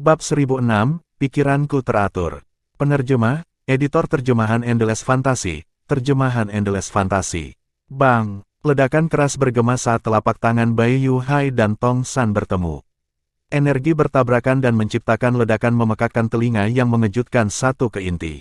Bab 1006, Pikiranku Teratur. Penerjemah, Editor Terjemahan Endless Fantasy, Terjemahan Endless Fantasy. Bang! Ledakan keras bergema saat telapak tangan Bai Yuhai dan Tong San bertemu. Energi bertabrakan dan menciptakan ledakan memekakkan telinga yang mengejutkan satu ke inti.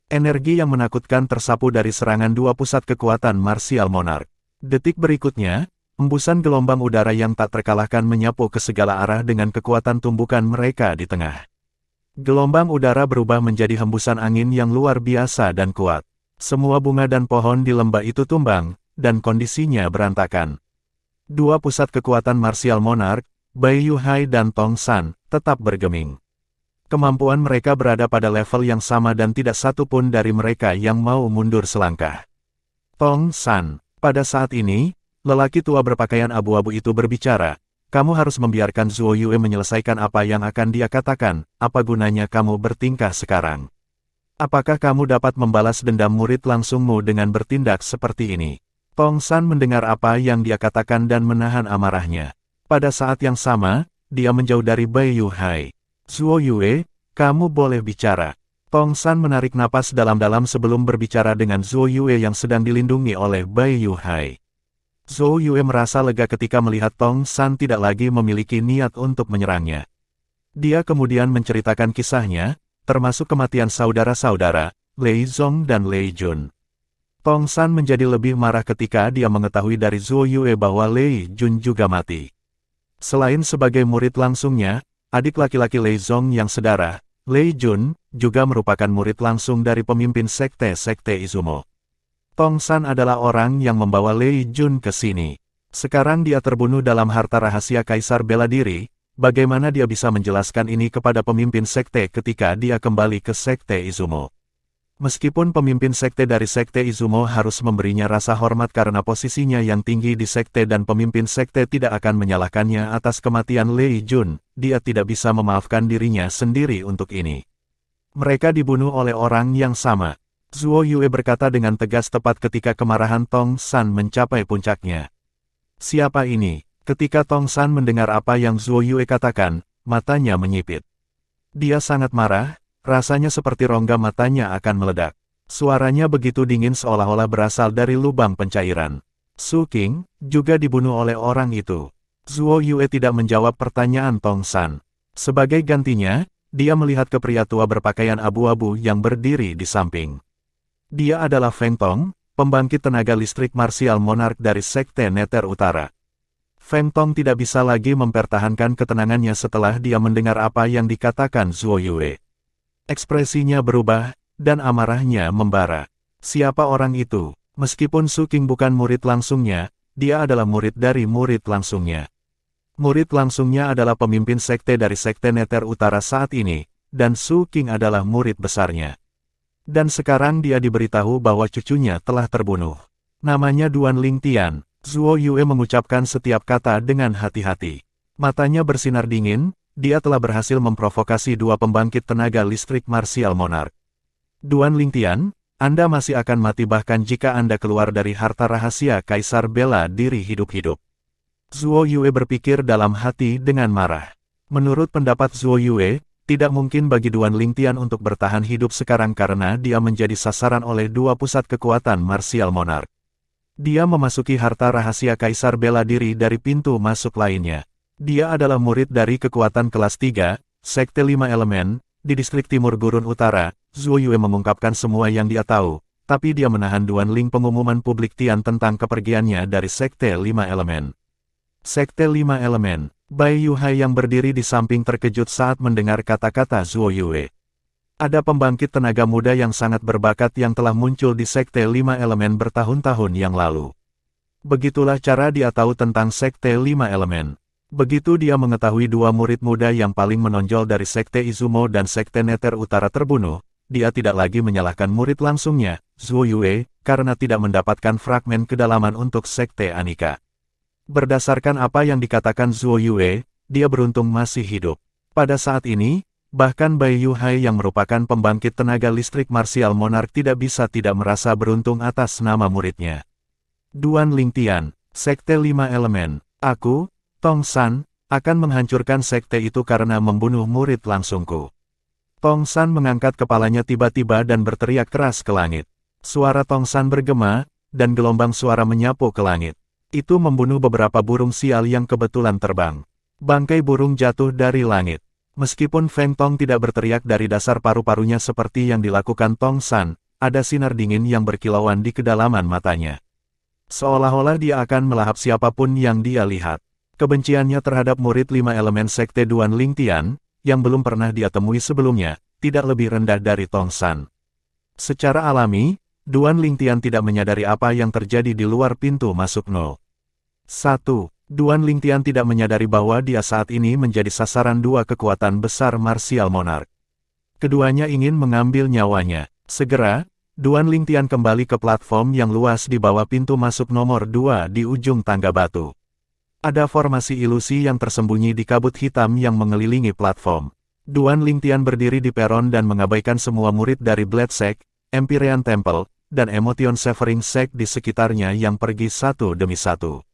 Energi yang menakutkan tersapu dari serangan dua pusat kekuatan Martial Monarch. Detik berikutnya, embusan gelombang udara yang tak terkalahkan menyapu ke segala arah dengan kekuatan tumbukan mereka di tengah. Gelombang udara berubah menjadi hembusan angin yang luar biasa dan kuat. Semua bunga dan pohon di lembah itu tumbang, dan kondisinya berantakan. Dua pusat kekuatan Martial Monarch, Bai Yuhai dan Tong San, tetap bergeming. Kemampuan mereka berada pada level yang sama dan tidak satu pun dari mereka yang mau mundur selangkah. Tong San, pada saat ini, lelaki tua berpakaian abu-abu itu berbicara, kamu harus membiarkan Zuo Yue menyelesaikan apa yang akan dia katakan, apa gunanya kamu bertingkah sekarang? Apakah kamu dapat membalas dendam murid langsungmu dengan bertindak seperti ini? Tong San mendengar apa yang dia katakan dan menahan amarahnya. Pada saat yang sama, dia menjauh dari Bai Yuhai. Zuo Yue, kamu boleh bicara. Tong San menarik napas dalam-dalam sebelum berbicara dengan Zuo Yue yang sedang dilindungi oleh Bai Yuhai. Zuo Yue merasa lega ketika melihat Tong San tidak lagi memiliki niat untuk menyerangnya. Dia kemudian menceritakan kisahnya, termasuk kematian saudara-saudara, Lei Zong dan Lei Jun. Tong San menjadi lebih marah ketika dia mengetahui dari Zuo Yue bahwa Lei Jun juga mati. Selain sebagai murid langsungnya, adik laki-laki Lei Zong yang sedara, Lei Jun, juga merupakan murid langsung dari pemimpin sekte-sekte Izumo. Tong San adalah orang yang membawa Lei Jun ke sini. Sekarang dia terbunuh dalam harta rahasia Kaisar Bela Diri, bagaimana dia bisa menjelaskan ini kepada pemimpin sekte ketika dia kembali ke sekte Izumo? Meskipun pemimpin sekte dari sekte Izumo harus memberinya rasa hormat karena posisinya yang tinggi di sekte dan pemimpin sekte tidak akan menyalahkannya atas kematian Lei Jun, dia tidak bisa memaafkan dirinya sendiri untuk ini. Mereka dibunuh oleh orang yang sama. Zuo Yue berkata dengan tegas tepat ketika kemarahan Tong San mencapai puncaknya. Siapa ini? Ketika Tong San mendengar apa yang Zuo Yue katakan, matanya menyipit. Dia sangat marah. Rasanya seperti rongga matanya akan meledak. Suaranya begitu dingin seolah-olah berasal dari lubang pencairan. Su Qing, juga dibunuh oleh orang itu. Zuo Yue tidak menjawab pertanyaan Tong San. Sebagai gantinya, dia melihat ke pria tua berpakaian abu-abu yang berdiri di samping. Dia adalah Feng Tong, pembangkit tenaga listrik Martial Monarch dari Sekte Nether Utara. Feng Tong tidak bisa lagi mempertahankan ketenangannya setelah dia mendengar apa yang dikatakan Zuo Yue. Ekspresinya berubah, dan amarahnya membara. Siapa orang itu? Meskipun Su Qing bukan murid langsungnya, dia adalah murid dari murid langsungnya. Murid langsungnya adalah pemimpin sekte dari Sekte Nether Utara saat ini, dan Su Qing adalah murid besarnya. Dan sekarang dia diberitahu bahwa cucunya telah terbunuh. Namanya Duan Lingtian. Zuo Yue mengucapkan setiap kata dengan hati-hati. Matanya bersinar dingin. Dia telah berhasil memprovokasi dua pembangkit tenaga listrik Martial Monarch. Duan Lingtian, Anda masih akan mati bahkan jika Anda keluar dari harta rahasia Kaisar Bela Diri hidup-hidup. Zuo Yue berpikir dalam hati dengan marah. Menurut pendapat Zuo Yue, tidak mungkin bagi Duan Lingtian untuk bertahan hidup sekarang karena dia menjadi sasaran oleh dua pusat kekuatan Martial Monarch. Dia memasuki harta rahasia Kaisar Bela Diri dari pintu masuk lainnya. Dia adalah murid dari kekuatan kelas 3, Sekte 5 Elemen, di distrik timur Gurun Utara. Zuo Yue mengungkapkan semua yang dia tahu, tapi dia menahan Duan Ling pengumuman publik Tian tentang kepergiannya dari Sekte 5 Elemen. Sekte 5 Elemen, Bai Yuhai yang berdiri di samping terkejut saat mendengar kata-kata Zuo Yue. Ada pembangkit tenaga muda yang sangat berbakat yang telah muncul di Sekte 5 Elemen bertahun-tahun yang lalu. Begitulah cara dia tahu tentang Sekte 5 Elemen. Begitu dia mengetahui dua murid muda yang paling menonjol dari Sekte Izumo dan Sekte Nether Utara terbunuh, dia tidak lagi menyalahkan murid langsungnya, Zuo Yue, karena tidak mendapatkan fragmen kedalaman untuk Sekte Anika. Berdasarkan apa yang dikatakan Zuo Yue, dia beruntung masih hidup. Pada saat ini, bahkan Bai Yuhai yang merupakan pembangkit tenaga listrik Martial Monarch tidak bisa tidak merasa beruntung atas nama muridnya. Duan Lingtian, Sekte 5 Elemen, aku, Tong San, akan menghancurkan sekte itu karena membunuh murid langsungku. Tong San mengangkat kepalanya tiba-tiba dan berteriak keras ke langit. Suara Tong San bergema, dan gelombang suara menyapu ke langit. Itu membunuh beberapa burung sial yang kebetulan terbang. Bangkai burung jatuh dari langit. Meskipun Feng Tong tidak berteriak dari dasar paru-parunya seperti yang dilakukan Tong San, ada sinar dingin yang berkilauan di kedalaman matanya. Seolah-olah dia akan melahap siapapun yang dia lihat. Kebenciannya terhadap murid 5 elemen sekte Duan Lingtian, yang belum pernah dia temui sebelumnya, tidak lebih rendah dari Tong San. Secara alami, Duan Lingtian tidak menyadari apa yang terjadi di luar pintu masuk 1. Duan Lingtian tidak menyadari bahwa dia saat ini menjadi sasaran dua kekuatan besar martial monarch. Keduanya ingin mengambil nyawanya. Segera, Duan Lingtian kembali ke platform yang luas di bawah pintu masuk nomor 2 di ujung tangga batu. Ada formasi ilusi yang tersembunyi di kabut hitam yang mengelilingi platform. Duan Lingtian berdiri di peron dan mengabaikan semua murid dari Blade Sect, Empyrean Temple, dan Emotion Severing Sect di sekitarnya yang pergi satu demi satu.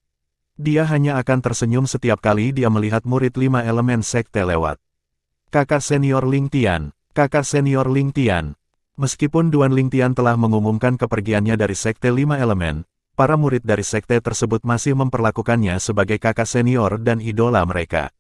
Dia hanya akan tersenyum setiap kali dia melihat murid 5 elemen sekte lewat. Kakak senior Lingtian, kakak senior Lingtian. Meskipun Duan Lingtian telah mengumumkan kepergiannya dari sekte 5 elemen, para murid dari sekte tersebut masih memperlakukannya sebagai kakak senior dan idola mereka.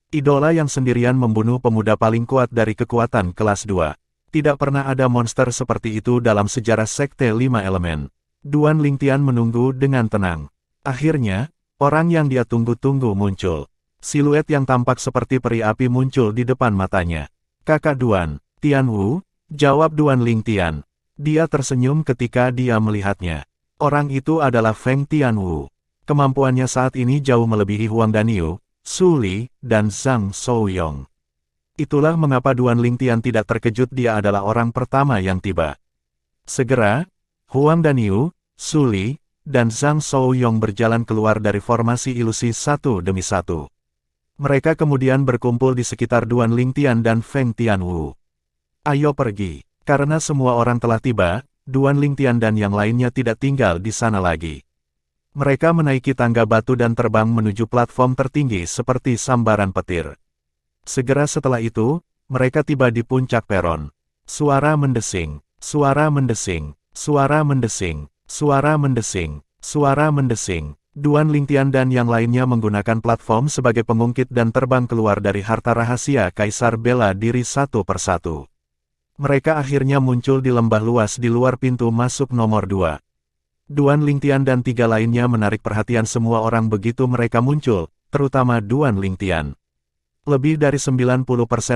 Idola yang sendirian membunuh pemuda paling kuat dari kekuatan kelas 2. Tidak pernah ada monster seperti itu dalam sejarah sekte 5 elemen. Duan Lingtian menunggu dengan tenang. Akhirnya, orang yang dia tunggu-tunggu muncul. Siluet yang tampak seperti peri api muncul di depan matanya. Kakak Duan, Tianwu, jawab Duan Lingtian. Dia tersenyum ketika dia melihatnya. Orang itu adalah Feng Tianwu. Kemampuannya saat ini jauh melebihi Huang Daniu, Su Li, dan Zhang Shouyong. Itulah mengapa Duan Lingtian tidak terkejut dia adalah orang pertama yang tiba. Segera, Huang Daniu, Su Li, dan Zhang Shouyong berjalan keluar dari formasi ilusi satu demi satu. Mereka kemudian berkumpul di sekitar Duan Lingtian dan Feng Tianwu. Ayo pergi. Karena semua orang telah tiba, Duan Lingtian dan yang lainnya tidak tinggal di sana lagi. Mereka menaiki tangga batu dan terbang menuju platform tertinggi seperti sambaran petir. Segera setelah itu, mereka tiba di puncak peron. Suara mendesing, suara mendesing, suara mendesing. Suara mendesing, suara mendesing. Duan Lingtian dan yang lainnya menggunakan platform sebagai pengungkit dan terbang keluar dari harta rahasia Kaisar bela diri satu persatu. Mereka akhirnya muncul di lembah luas di luar pintu masuk nomor 2. Duan Lingtian dan 3 lainnya menarik perhatian semua orang begitu mereka muncul, terutama Duan Lingtian. Lebih dari 90%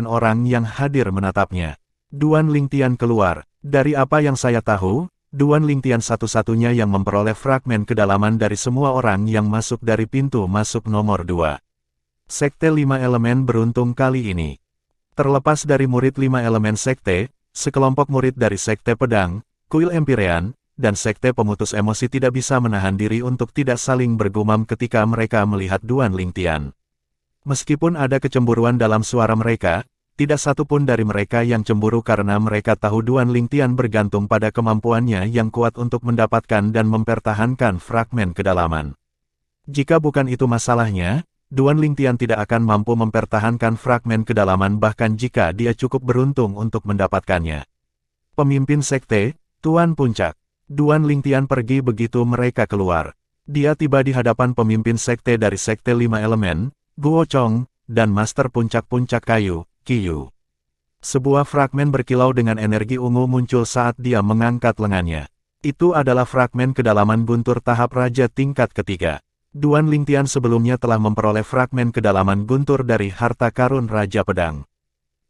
orang yang hadir menatapnya. Duan Lingtian keluar. Dari apa yang saya tahu, Duan Lingtian satu-satunya yang memperoleh fragmen kedalaman dari semua orang yang masuk dari pintu masuk nomor 2. Sekte 5 elemen beruntung kali ini. Terlepas dari murid 5 elemen sekte, sekelompok murid dari sekte pedang, kuil Empyrean, dan sekte pemutus emosi tidak bisa menahan diri untuk tidak saling bergumam ketika mereka melihat Duan Lingtian. Meskipun ada kecemburuan dalam suara mereka, tidak satu pun dari mereka yang cemburu karena mereka tahu Duan Lingtian bergantung pada kemampuannya yang kuat untuk mendapatkan dan mempertahankan fragmen kedalaman. Jika bukan itu masalahnya, Duan Lingtian tidak akan mampu mempertahankan fragmen kedalaman bahkan jika dia cukup beruntung untuk mendapatkannya. Pemimpin sekte, Tuan Puncak. Duan Lingtian pergi begitu mereka keluar. Dia tiba di hadapan pemimpin sekte dari sekte 5 elemen, Guo Chong, dan Master Puncak-Puncak Kayu, Qiyu. Sebuah fragmen berkilau dengan energi ungu muncul saat dia mengangkat lengannya. Itu adalah fragmen kedalaman guntur tahap raja tingkat ketiga. Duan Lingtian sebelumnya telah memperoleh fragmen kedalaman guntur dari harta karun Raja Pedang.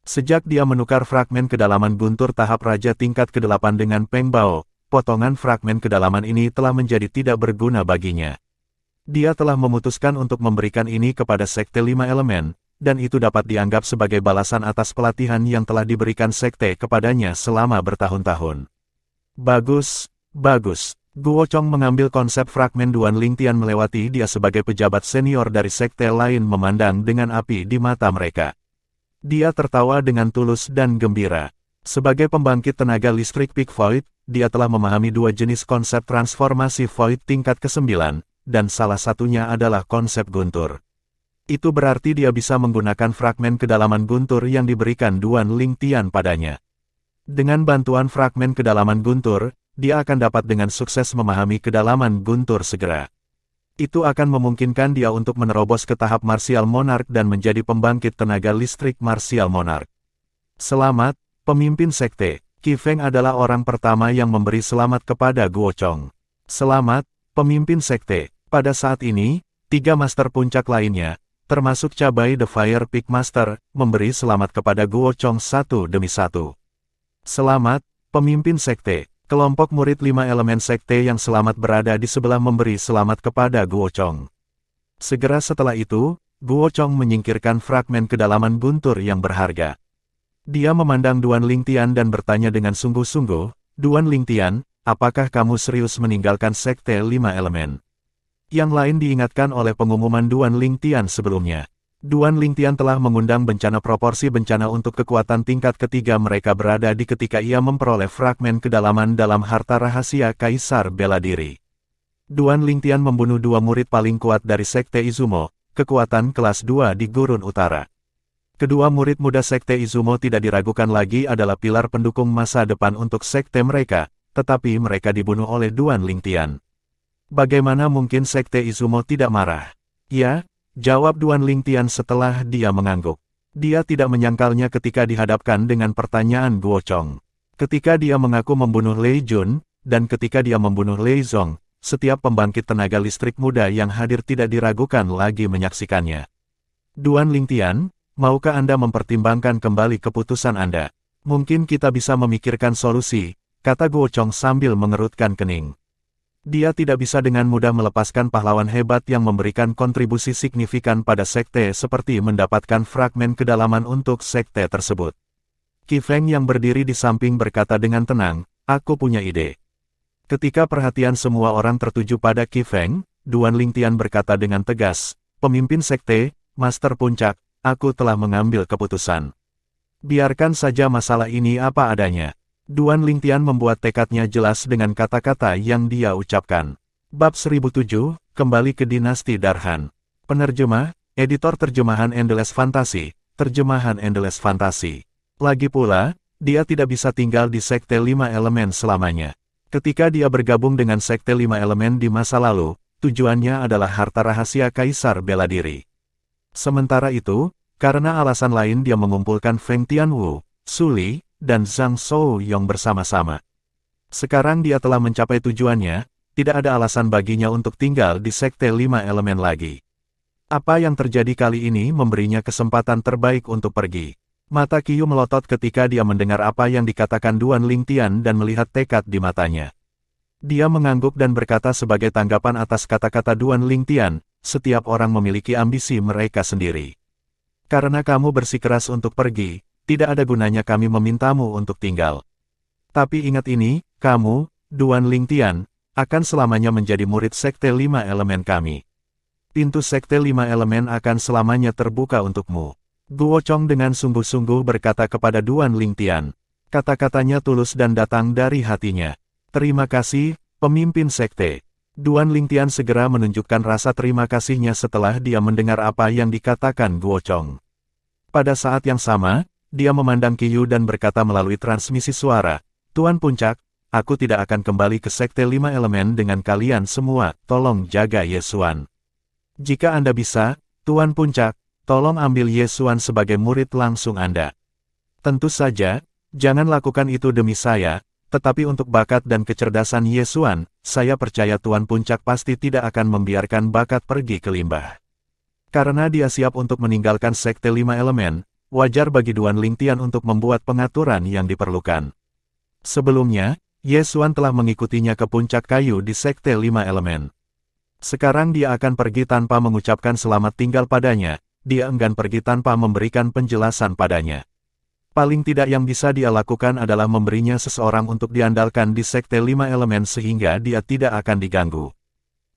Sejak dia menukar fragmen kedalaman guntur tahap raja tingkat ke-8 dengan Peng Bao, potongan fragmen kedalaman ini telah menjadi tidak berguna baginya. Dia telah memutuskan untuk memberikan ini kepada sekte 5 elemen, dan itu dapat dianggap sebagai balasan atas pelatihan yang telah diberikan sekte kepadanya selama bertahun-tahun. Bagus, bagus. Guo Chong mengambil konsep fragmen Duan Lingtian melewati dia sebagai pejabat senior dari sekte lain memandang dengan api di mata mereka. Dia tertawa dengan tulus dan gembira. Sebagai pembangkit tenaga listrik Peak Void, dia telah memahami 2 jenis konsep transformasi Void tingkat ke-9, dan salah satunya adalah konsep guntur. Itu berarti dia bisa menggunakan fragmen kedalaman guntur yang diberikan Duan Lingtian padanya. Dengan bantuan fragmen kedalaman guntur, dia akan dapat dengan sukses memahami kedalaman guntur segera. Itu akan memungkinkan dia untuk menerobos ke tahap Martial Monarch dan menjadi pembangkit tenaga listrik Martial Monarch. Selamat, pemimpin sekte. Qi Feng adalah orang pertama yang memberi selamat kepada Guo Chong. Selamat, pemimpin sekte. Pada saat ini, 3 master puncak lainnya, termasuk Cabai The Fire Peak Master, memberi selamat kepada Guo Chong satu demi satu. Selamat, pemimpin sekte. Kelompok murid 5 elemen sekte yang selamat berada di sebelah memberi selamat kepada Guo Chong. Segera setelah itu, Guo Chong menyingkirkan fragmen kedalaman guntur yang berharga. Dia memandang Duan Lingtian dan bertanya dengan sungguh-sungguh, Duan Lingtian, apakah kamu serius meninggalkan sekte 5 elemen? Yang lain diingatkan oleh pengumuman Duan Lingtian sebelumnya. Duan Lingtian telah mengundang bencana proporsi bencana untuk kekuatan tingkat ketiga mereka berada di ketika ia memperoleh fragmen kedalaman dalam harta rahasia Kaisar Bela Diri. Duan Lingtian membunuh 2 murid paling kuat dari sekte Izumo, kekuatan kelas 2 di Gurun Utara. Kedua murid muda sekte Izumo tidak diragukan lagi adalah pilar pendukung masa depan untuk sekte mereka, tetapi mereka dibunuh oleh Duan Lingtian. Bagaimana mungkin sekte Izumo tidak marah? Ya, jawab Duan Lingtian setelah dia mengangguk. Dia tidak menyangkalnya ketika dihadapkan dengan pertanyaan Guo Chong. Ketika dia mengaku membunuh Lei Jun, dan ketika dia membunuh Lei Zong, setiap pembangkit tenaga listrik muda yang hadir tidak diragukan lagi menyaksikannya. Duan Lingtian, maukah Anda mempertimbangkan kembali keputusan Anda? Mungkin kita bisa memikirkan solusi, kata Guo Chong sambil mengerutkan kening. Dia tidak bisa dengan mudah melepaskan pahlawan hebat yang memberikan kontribusi signifikan pada sekte seperti mendapatkan fragmen kedalaman untuk sekte tersebut. Qi Feng yang berdiri di samping berkata dengan tenang, aku punya ide. Ketika perhatian semua orang tertuju pada Qi Feng, Duan Lingtian berkata dengan tegas, pemimpin sekte, Master Puncak, aku telah mengambil keputusan. Biarkan saja masalah ini apa adanya. Duan Lingtian membuat tekadnya jelas dengan kata-kata yang dia ucapkan. Bab 1007, kembali ke dinasti Darhan. Penerjemah, editor terjemahan Endless Fantasy, terjemahan Endless Fantasy. Lagi pula, dia tidak bisa tinggal di sekte 5 elemen selamanya. Ketika dia bergabung dengan sekte 5 elemen di masa lalu, tujuannya adalah harta rahasia Kaisar Bela Diri. Sementara itu, karena alasan lain dia mengumpulkan Feng Tianwu, Su Li, dan Zhang Souyong bersama-sama. Sekarang dia telah mencapai tujuannya, tidak ada alasan baginya untuk tinggal di sekte 5 elemen lagi. Apa yang terjadi kali ini memberinya kesempatan terbaik untuk pergi. Mata Qiyu melotot ketika dia mendengar apa yang dikatakan Duan Lingtian dan melihat tekad di matanya. Dia mengangguk dan berkata sebagai tanggapan atas kata-kata Duan Lingtian, setiap orang memiliki ambisi mereka sendiri. Karena kamu bersikeras untuk pergi, tidak ada gunanya kami memintamu untuk tinggal. Tapi ingat ini, kamu, Duan Lingtian, akan selamanya menjadi murid sekte 5 elemen kami. Pintu sekte 5 elemen akan selamanya terbuka untukmu. Guo Chong dengan sungguh-sungguh berkata kepada Duan Lingtian. Kata-katanya tulus dan datang dari hatinya. Terima kasih, pemimpin sekte. Duan Lingtian segera menunjukkan rasa terima kasihnya setelah dia mendengar apa yang dikatakan Guo Chong. Pada saat yang sama, dia memandang Qiyu dan berkata melalui transmisi suara, Tuan Puncak, aku tidak akan kembali ke sekte 5 elemen dengan kalian semua, tolong jaga Yesuan. Jika Anda bisa, Tuan Puncak, tolong ambil Yesuan sebagai murid langsung Anda. Tentu saja, jangan lakukan itu demi saya, tetapi untuk bakat dan kecerdasan Yesuan, saya percaya Tuan Puncak pasti tidak akan membiarkan bakat pergi ke limbah. Karena dia siap untuk meninggalkan sekte 5 elemen, wajar bagi Duan Lingtian untuk membuat pengaturan yang diperlukan. Sebelumnya, Yesuan telah mengikutinya ke puncak kayu di sekte 5 elemen. Sekarang dia akan pergi tanpa mengucapkan selamat tinggal padanya, dia enggan pergi tanpa memberikan penjelasan padanya. Paling tidak yang bisa dia lakukan adalah memberinya seseorang untuk diandalkan di sekte 5 elemen sehingga dia tidak akan diganggu.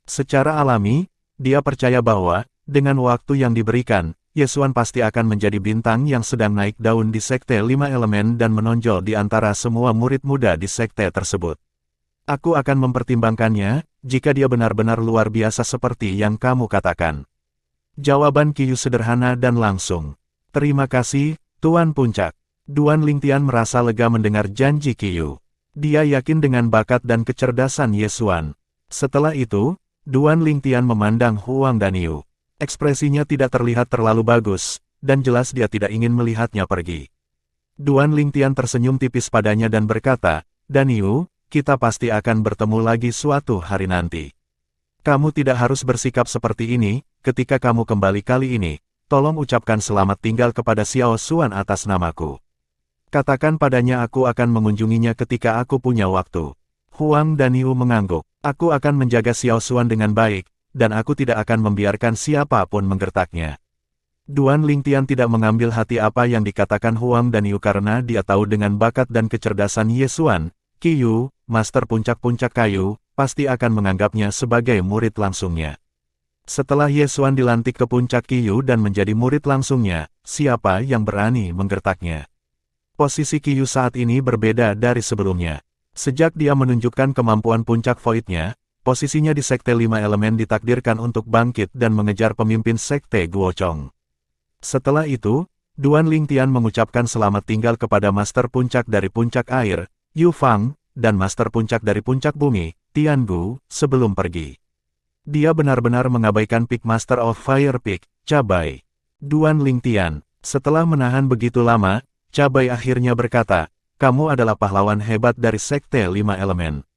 Secara alami, dia percaya bahwa, dengan waktu yang diberikan, Yesuan pasti akan menjadi bintang yang sedang naik daun di sekte 5 elemen dan menonjol di antara semua murid muda di sekte tersebut. Aku akan mempertimbangkannya, jika dia benar-benar luar biasa seperti yang kamu katakan. Jawaban Qiyu sederhana dan langsung. Terima kasih, Tuan Puncak. Duan Lingtian merasa lega mendengar janji Qiyu. Dia yakin dengan bakat dan kecerdasan Ye Xuan. Setelah itu, Duan Lingtian memandang Huang Daniu. Ekspresinya tidak terlihat terlalu bagus, dan jelas dia tidak ingin melihatnya pergi. Duan Lingtian tersenyum tipis padanya dan berkata, Daniu, kita pasti akan bertemu lagi suatu hari nanti. Kamu tidak harus bersikap seperti ini, ketika kamu kembali kali ini, tolong ucapkan selamat tinggal kepada Xiao Xuan atas namaku. Katakan padanya aku akan mengunjunginya ketika aku punya waktu. Huang Daniu mengangguk. Aku akan menjaga Xiao Xuan dengan baik, dan aku tidak akan membiarkan siapapun menggertaknya. Duan Lingtian tidak mengambil hati apa yang dikatakan Huang Daniu karena dia tahu dengan bakat dan kecerdasan Ye Xuan, Qiyu, Master Puncak-Puncak Kayu, pasti akan menganggapnya sebagai murid langsungnya. Setelah Ye Xuan dilantik ke Puncak Qiyu dan menjadi murid langsungnya, siapa yang berani menggertaknya? Posisi Qiyu saat ini berbeda dari sebelumnya. Sejak dia menunjukkan kemampuan puncak void-nya, posisinya di Sekte 5 Elemen ditakdirkan untuk bangkit dan mengejar pemimpin Sekte Guochong. Setelah itu, Duan Lingtian mengucapkan selamat tinggal kepada Master Puncak dari Puncak Air, Yu Fang, dan Master Puncak dari Puncak Bumi, Tian Gu, sebelum pergi. Dia benar-benar mengabaikan Peak Master of Fire Peak, Cabai. Duan Lingtian, setelah menahan begitu lama, Cabai akhirnya berkata, kamu adalah pahlawan hebat dari Sekte 5 Elemen.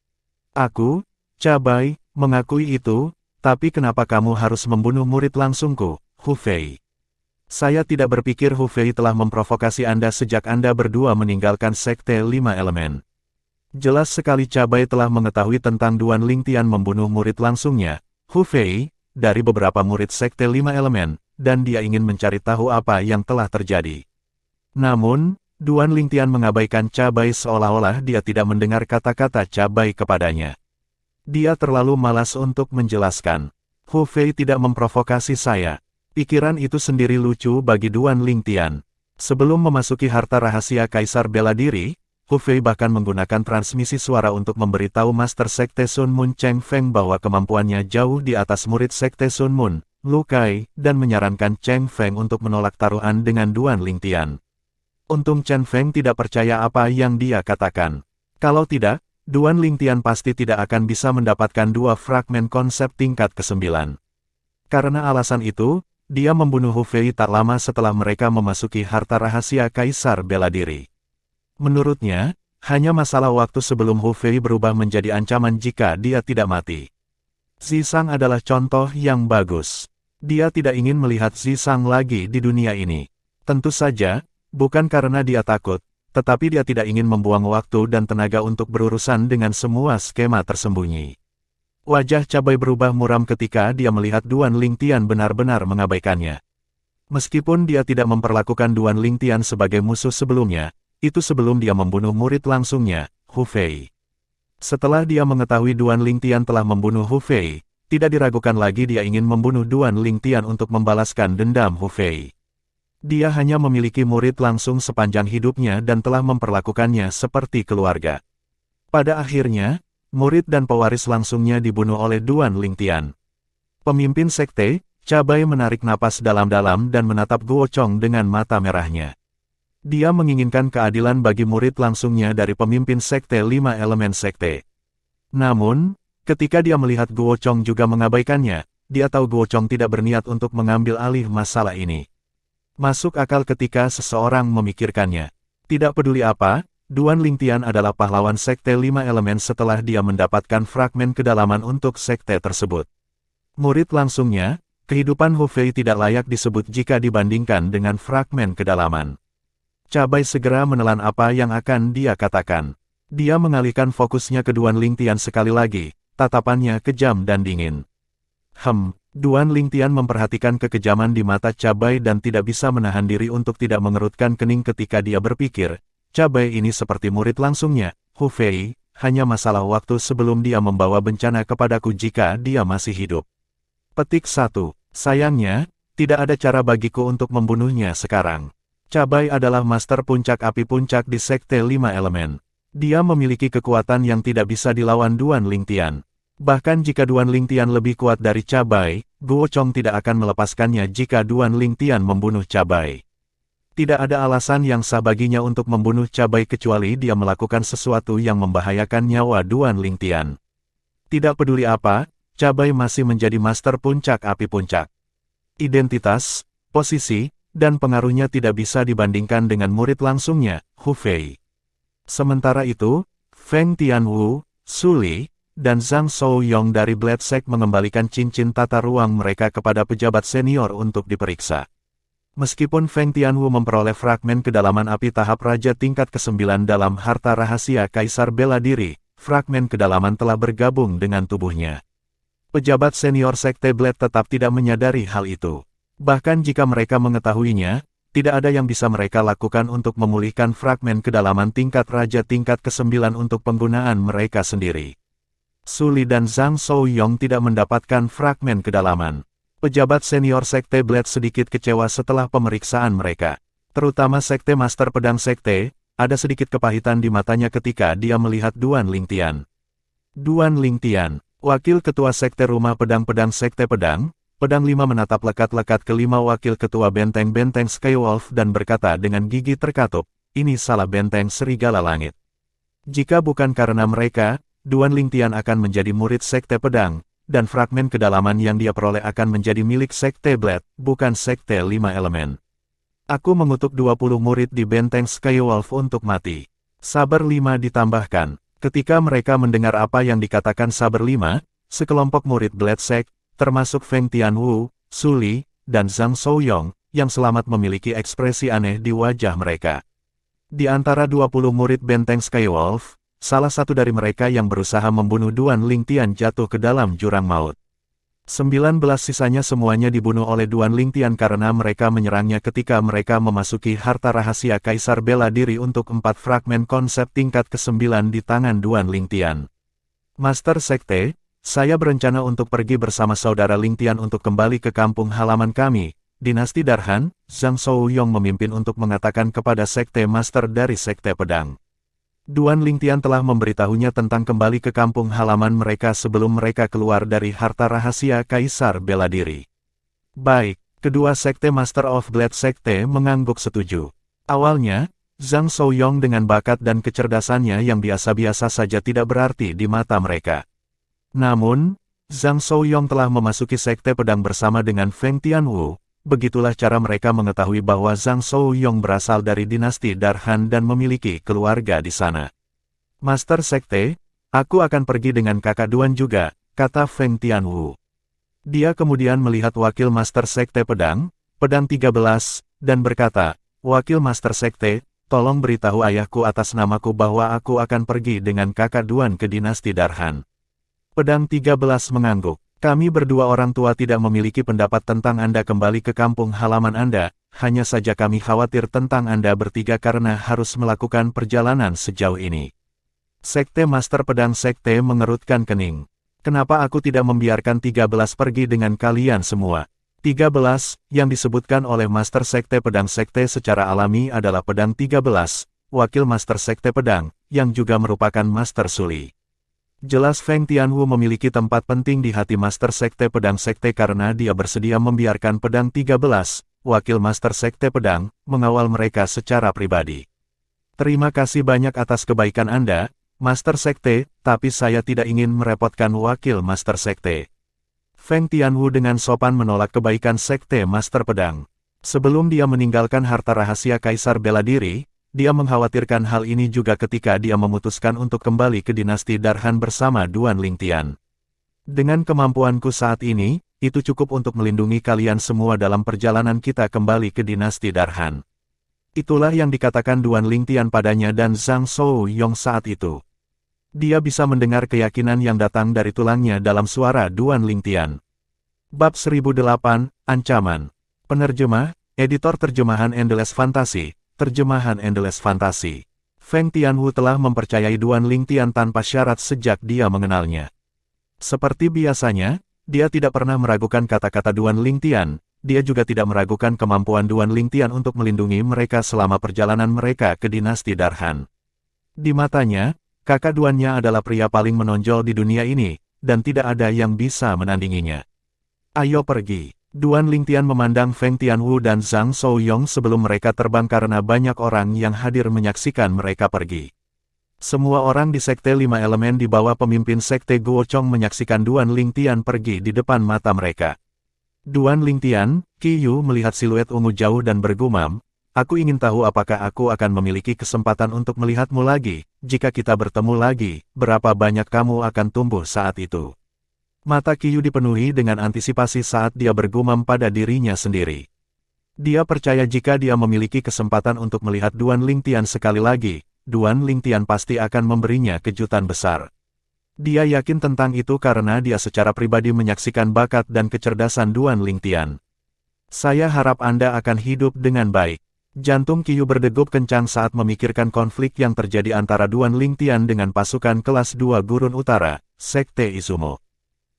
Aku, Cabai, mengakui itu, tapi kenapa kamu harus membunuh murid langsungku, Hu Fei? Saya tidak berpikir Hu Fei telah memprovokasi Anda sejak Anda berdua meninggalkan Sekte 5 Elemen. Jelas sekali Cabai telah mengetahui tentang Duan Lingtian membunuh murid langsungnya, Hu Fei, dari beberapa murid Sekte 5 Elemen, dan dia ingin mencari tahu apa yang telah terjadi. Namun, Duan Lingtian mengabaikan Cabai seolah-olah dia tidak mendengar kata-kata Cabai kepadanya. Dia terlalu malas untuk menjelaskan. Hu Fei tidak memprovokasi saya. Pikiran itu sendiri lucu bagi Duan Lingtian. Sebelum memasuki harta rahasia Kaisar Bela Diri, Hu Fei bahkan menggunakan transmisi suara untuk memberitahu Master Sekte Sun Moon Cheng Feng bahwa kemampuannya jauh di atas murid Sekte Sun Moon, Lu Kai, dan menyarankan Cheng Feng untuk menolak taruhan dengan Duan Lingtian. Untung Chen Feng tidak percaya apa yang dia katakan. Kalau tidak, Duan Lingtian pasti tidak akan bisa mendapatkan 2 fragmen konsep tingkat ke-9. Karena alasan itu, dia membunuh Hu Fei tak lama setelah mereka memasuki harta rahasia Kaisar Bela Diri. Menurutnya, hanya masalah waktu sebelum Hu Fei berubah menjadi ancaman jika dia tidak mati. Zisang adalah contoh yang bagus. Dia tidak ingin melihat Zisang lagi di dunia ini. Tentu saja, bukan karena dia takut, tetapi dia tidak ingin membuang waktu dan tenaga untuk berurusan dengan semua skema tersembunyi. Wajah Cabai berubah muram ketika dia melihat Duan Lingtian benar-benar mengabaikannya. Meskipun dia tidak memperlakukan Duan Lingtian sebagai musuh sebelumnya, itu sebelum dia membunuh murid langsungnya, Hu Fei. Setelah dia mengetahui Duan Lingtian telah membunuh Hu Fei, tidak diragukan lagi dia ingin membunuh Duan Lingtian untuk membalaskan dendam Hu Fei. Dia hanya memiliki murid langsung sepanjang hidupnya dan telah memperlakukannya seperti keluarga. Pada akhirnya, murid dan pewaris langsungnya dibunuh oleh Duan Lingtian. Pemimpin sekte, Cabai menarik napas dalam-dalam dan menatap Guochong dengan mata merahnya. Dia menginginkan keadilan bagi murid langsungnya dari pemimpin sekte 5 elemen sekte. Namun, ketika dia melihat Guochong juga mengabaikannya, dia tahu Guochong tidak berniat untuk mengambil alih masalah ini. Masuk akal ketika seseorang memikirkannya. Tidak peduli apa, Duan Lingtian adalah pahlawan Sekte 5 Elemen setelah dia mendapatkan fragmen kedalaman untuk sekte tersebut. Murid langsungnya, kehidupan Hu Fei tidak layak disebut jika dibandingkan dengan fragmen kedalaman. Cabai segera menelan apa yang akan dia katakan. Dia mengalihkan fokusnya ke Duan Lingtian sekali lagi, tatapannya kejam dan dingin. Duan Lingtian memperhatikan kekejaman di mata Cabai dan tidak bisa menahan diri untuk tidak mengerutkan kening ketika dia berpikir, Cabai ini seperti murid langsungnya, Hu Fei, hanya masalah waktu sebelum dia membawa bencana kepadaku jika dia masih hidup. Petik 1. Sayangnya, tidak ada cara bagiku untuk membunuhnya sekarang. Cabai adalah master puncak api puncak di Sekte 5 Elemen. Dia memiliki kekuatan yang tidak bisa dilawan Duan Lingtian. Bahkan jika Duan Lingtian lebih kuat dari Cabai, Guo Chong tidak akan melepaskannya jika Duan Lingtian membunuh Cabai. Tidak ada alasan yang sah baginya untuk membunuh Cabai kecuali dia melakukan sesuatu yang membahayakan nyawa Duan Lingtian. Tidak peduli apa, Cabai masih menjadi master puncak api puncak. Identitas, posisi, dan pengaruhnya tidak bisa dibandingkan dengan murid langsungnya, Hu Fei. Sementara itu, Feng Tianwu, Su Li, dan Zhang Shouyong dari Blade Sect mengembalikan cincin tata ruang mereka kepada pejabat senior untuk diperiksa. Meskipun Feng Tianwu memperoleh fragmen kedalaman api tahap Raja tingkat ke-9 dalam harta rahasia Kaisar Bela Diri, fragmen kedalaman telah bergabung dengan tubuhnya. Pejabat senior Sekte Blade tetap tidak menyadari hal itu. Bahkan jika mereka mengetahuinya, tidak ada yang bisa mereka lakukan untuk memulihkan fragmen kedalaman tingkat Raja tingkat ke-9 untuk penggunaan mereka sendiri. Su Li dan Zhang Shouyong tidak mendapatkan fragmen kedalaman. Pejabat senior Sekte Blade sedikit kecewa setelah pemeriksaan mereka. Terutama Sekte Master Pedang Sekte, ada sedikit kepahitan di matanya ketika dia melihat Duan Lingtian. Duan Lingtian, Wakil Ketua Sekte Rumah Pedang-Pedang Sekte Pedang, Pedang 5 menatap lekat-lekat kelima Wakil Ketua Benteng-Benteng Skywolf dan berkata dengan gigi terkatup, ini salah Benteng Serigala Langit. Jika bukan karena mereka, Duan Lingtian akan menjadi murid Sekte Pedang, dan fragmen kedalaman yang dia peroleh akan menjadi milik Sekte Blade, bukan Sekte 5 Elemen. Aku mengutuk 20 murid di Benteng Skywolf untuk mati. Saber 5 ditambahkan. Ketika mereka mendengar apa yang dikatakan Saber 5, sekelompok murid Blade Sect, termasuk Feng Tianwu, Su Li, dan Zhang Shouyong, yang selamat memiliki ekspresi aneh di wajah mereka. Di antara 20 murid Benteng Skywolf, salah satu dari mereka yang berusaha membunuh Duan Lingtian jatuh ke dalam jurang maut. 19 sisanya semuanya dibunuh oleh Duan Lingtian karena mereka menyerangnya ketika mereka memasuki harta rahasia Kaisar Bela Diri untuk 4 fragmen konsep tingkat ke-9 di tangan Duan Lingtian. Master Sekte, saya berencana untuk pergi bersama saudara Lingtian untuk kembali ke kampung halaman kami, Dinasti Darhan, Zhang Shouyong memimpin untuk mengatakan kepada Sekte Master dari Sekte Pedang. Duan Lingtian telah memberitahunya tentang kembali ke kampung halaman mereka sebelum mereka keluar dari harta rahasia Kaisar Bela Diri. Baik, kedua Sekte Master of Blade Sekte mengangguk setuju. Awalnya, Zhang Shouyong dengan bakat dan kecerdasannya yang biasa-biasa saja tidak berarti di mata mereka. Namun, Zhang Shouyong telah memasuki Sekte Pedang bersama dengan Feng Tianwu. Begitulah cara mereka mengetahui bahwa Zhang Shouyong berasal dari dinasti Darhan dan memiliki keluarga di sana. Master Sekte, aku akan pergi dengan kakak Duan juga, kata Feng Tianwu. Dia kemudian melihat Wakil Master Sekte Pedang, Pedang 13, dan berkata, Wakil Master Sekte, tolong beritahu ayahku atas namaku bahwa aku akan pergi dengan kakak Duan ke dinasti Darhan. Pedang 13 mengangguk. Kami berdua orang tua tidak memiliki pendapat tentang Anda kembali ke kampung halaman Anda, hanya saja kami khawatir tentang Anda bertiga karena harus melakukan perjalanan sejauh ini. Sekte Master Pedang Sekte mengerutkan kening. Kenapa aku tidak membiarkan 13 pergi dengan kalian semua? 13, yang disebutkan oleh Master Sekte Pedang Sekte secara alami adalah Pedang 13, Wakil Master Sekte Pedang, yang juga merupakan Master Su Li. Jelas Feng Tianwu memiliki tempat penting di hati Master Sekte Pedang Sekte karena dia bersedia membiarkan Pedang 13, Wakil Master Sekte Pedang, mengawal mereka secara pribadi. Terima kasih banyak atas kebaikan Anda, Master Sekte, tapi saya tidak ingin merepotkan Wakil Master Sekte. Feng Tianwu dengan sopan menolak kebaikan Sekte Master Pedang. Sebelum dia meninggalkan harta rahasia Kaisar Bela Diri, dia mengkhawatirkan hal ini juga ketika dia memutuskan untuk kembali ke dinasti Darhan bersama Duan Lingtian. Dengan kemampuanku saat ini, itu cukup untuk melindungi kalian semua dalam perjalanan kita kembali ke dinasti Darhan. Itulah yang dikatakan Duan Lingtian padanya dan Zhang Shouyong saat itu. Dia bisa mendengar keyakinan yang datang dari tulangnya dalam suara Duan Lingtian. Bab 1008, Ancaman. Penerjemah, Editor Terjemahan Endless Fantasy. Terjemahan Endless Fantasy. Feng Tianwu telah mempercayai Duan Lingtian tanpa syarat sejak dia mengenalnya. Seperti biasanya, dia tidak pernah meragukan kata-kata Duan Lingtian, dia juga tidak meragukan kemampuan Duan Lingtian untuk melindungi mereka selama perjalanan mereka ke dinasti Darhan. Di matanya, kakak Duannya adalah pria paling menonjol di dunia ini, dan tidak ada yang bisa menandinginya. Ayo pergi. Duan Lingtian memandang Feng Tianwu dan Zhang Shouyong sebelum mereka terbang karena banyak orang yang hadir menyaksikan mereka pergi. Semua orang di Sekte Lima Elemen di bawah pemimpin Sekte Guochong menyaksikan Duan Lingtian pergi di depan mata mereka. Duan Lingtian, Qiyu melihat siluet ungu jauh dan bergumam, "Aku ingin tahu apakah aku akan memiliki kesempatan untuk melihatmu lagi. Jika kita bertemu lagi, berapa banyak kamu akan tumbuh saat itu?" Mata Qiyu dipenuhi dengan antisipasi saat dia bergumam pada dirinya sendiri. Dia percaya jika dia memiliki kesempatan untuk melihat Duan Lingtian sekali lagi, Duan Lingtian pasti akan memberinya kejutan besar. Dia yakin tentang itu karena dia secara pribadi menyaksikan bakat dan kecerdasan Duan Lingtian. "Saya harap Anda akan hidup dengan baik." Jantung Qiyu berdegup kencang saat memikirkan konflik yang terjadi antara Duan Lingtian dengan pasukan kelas 2 Gurun Utara, Sekte Izumo.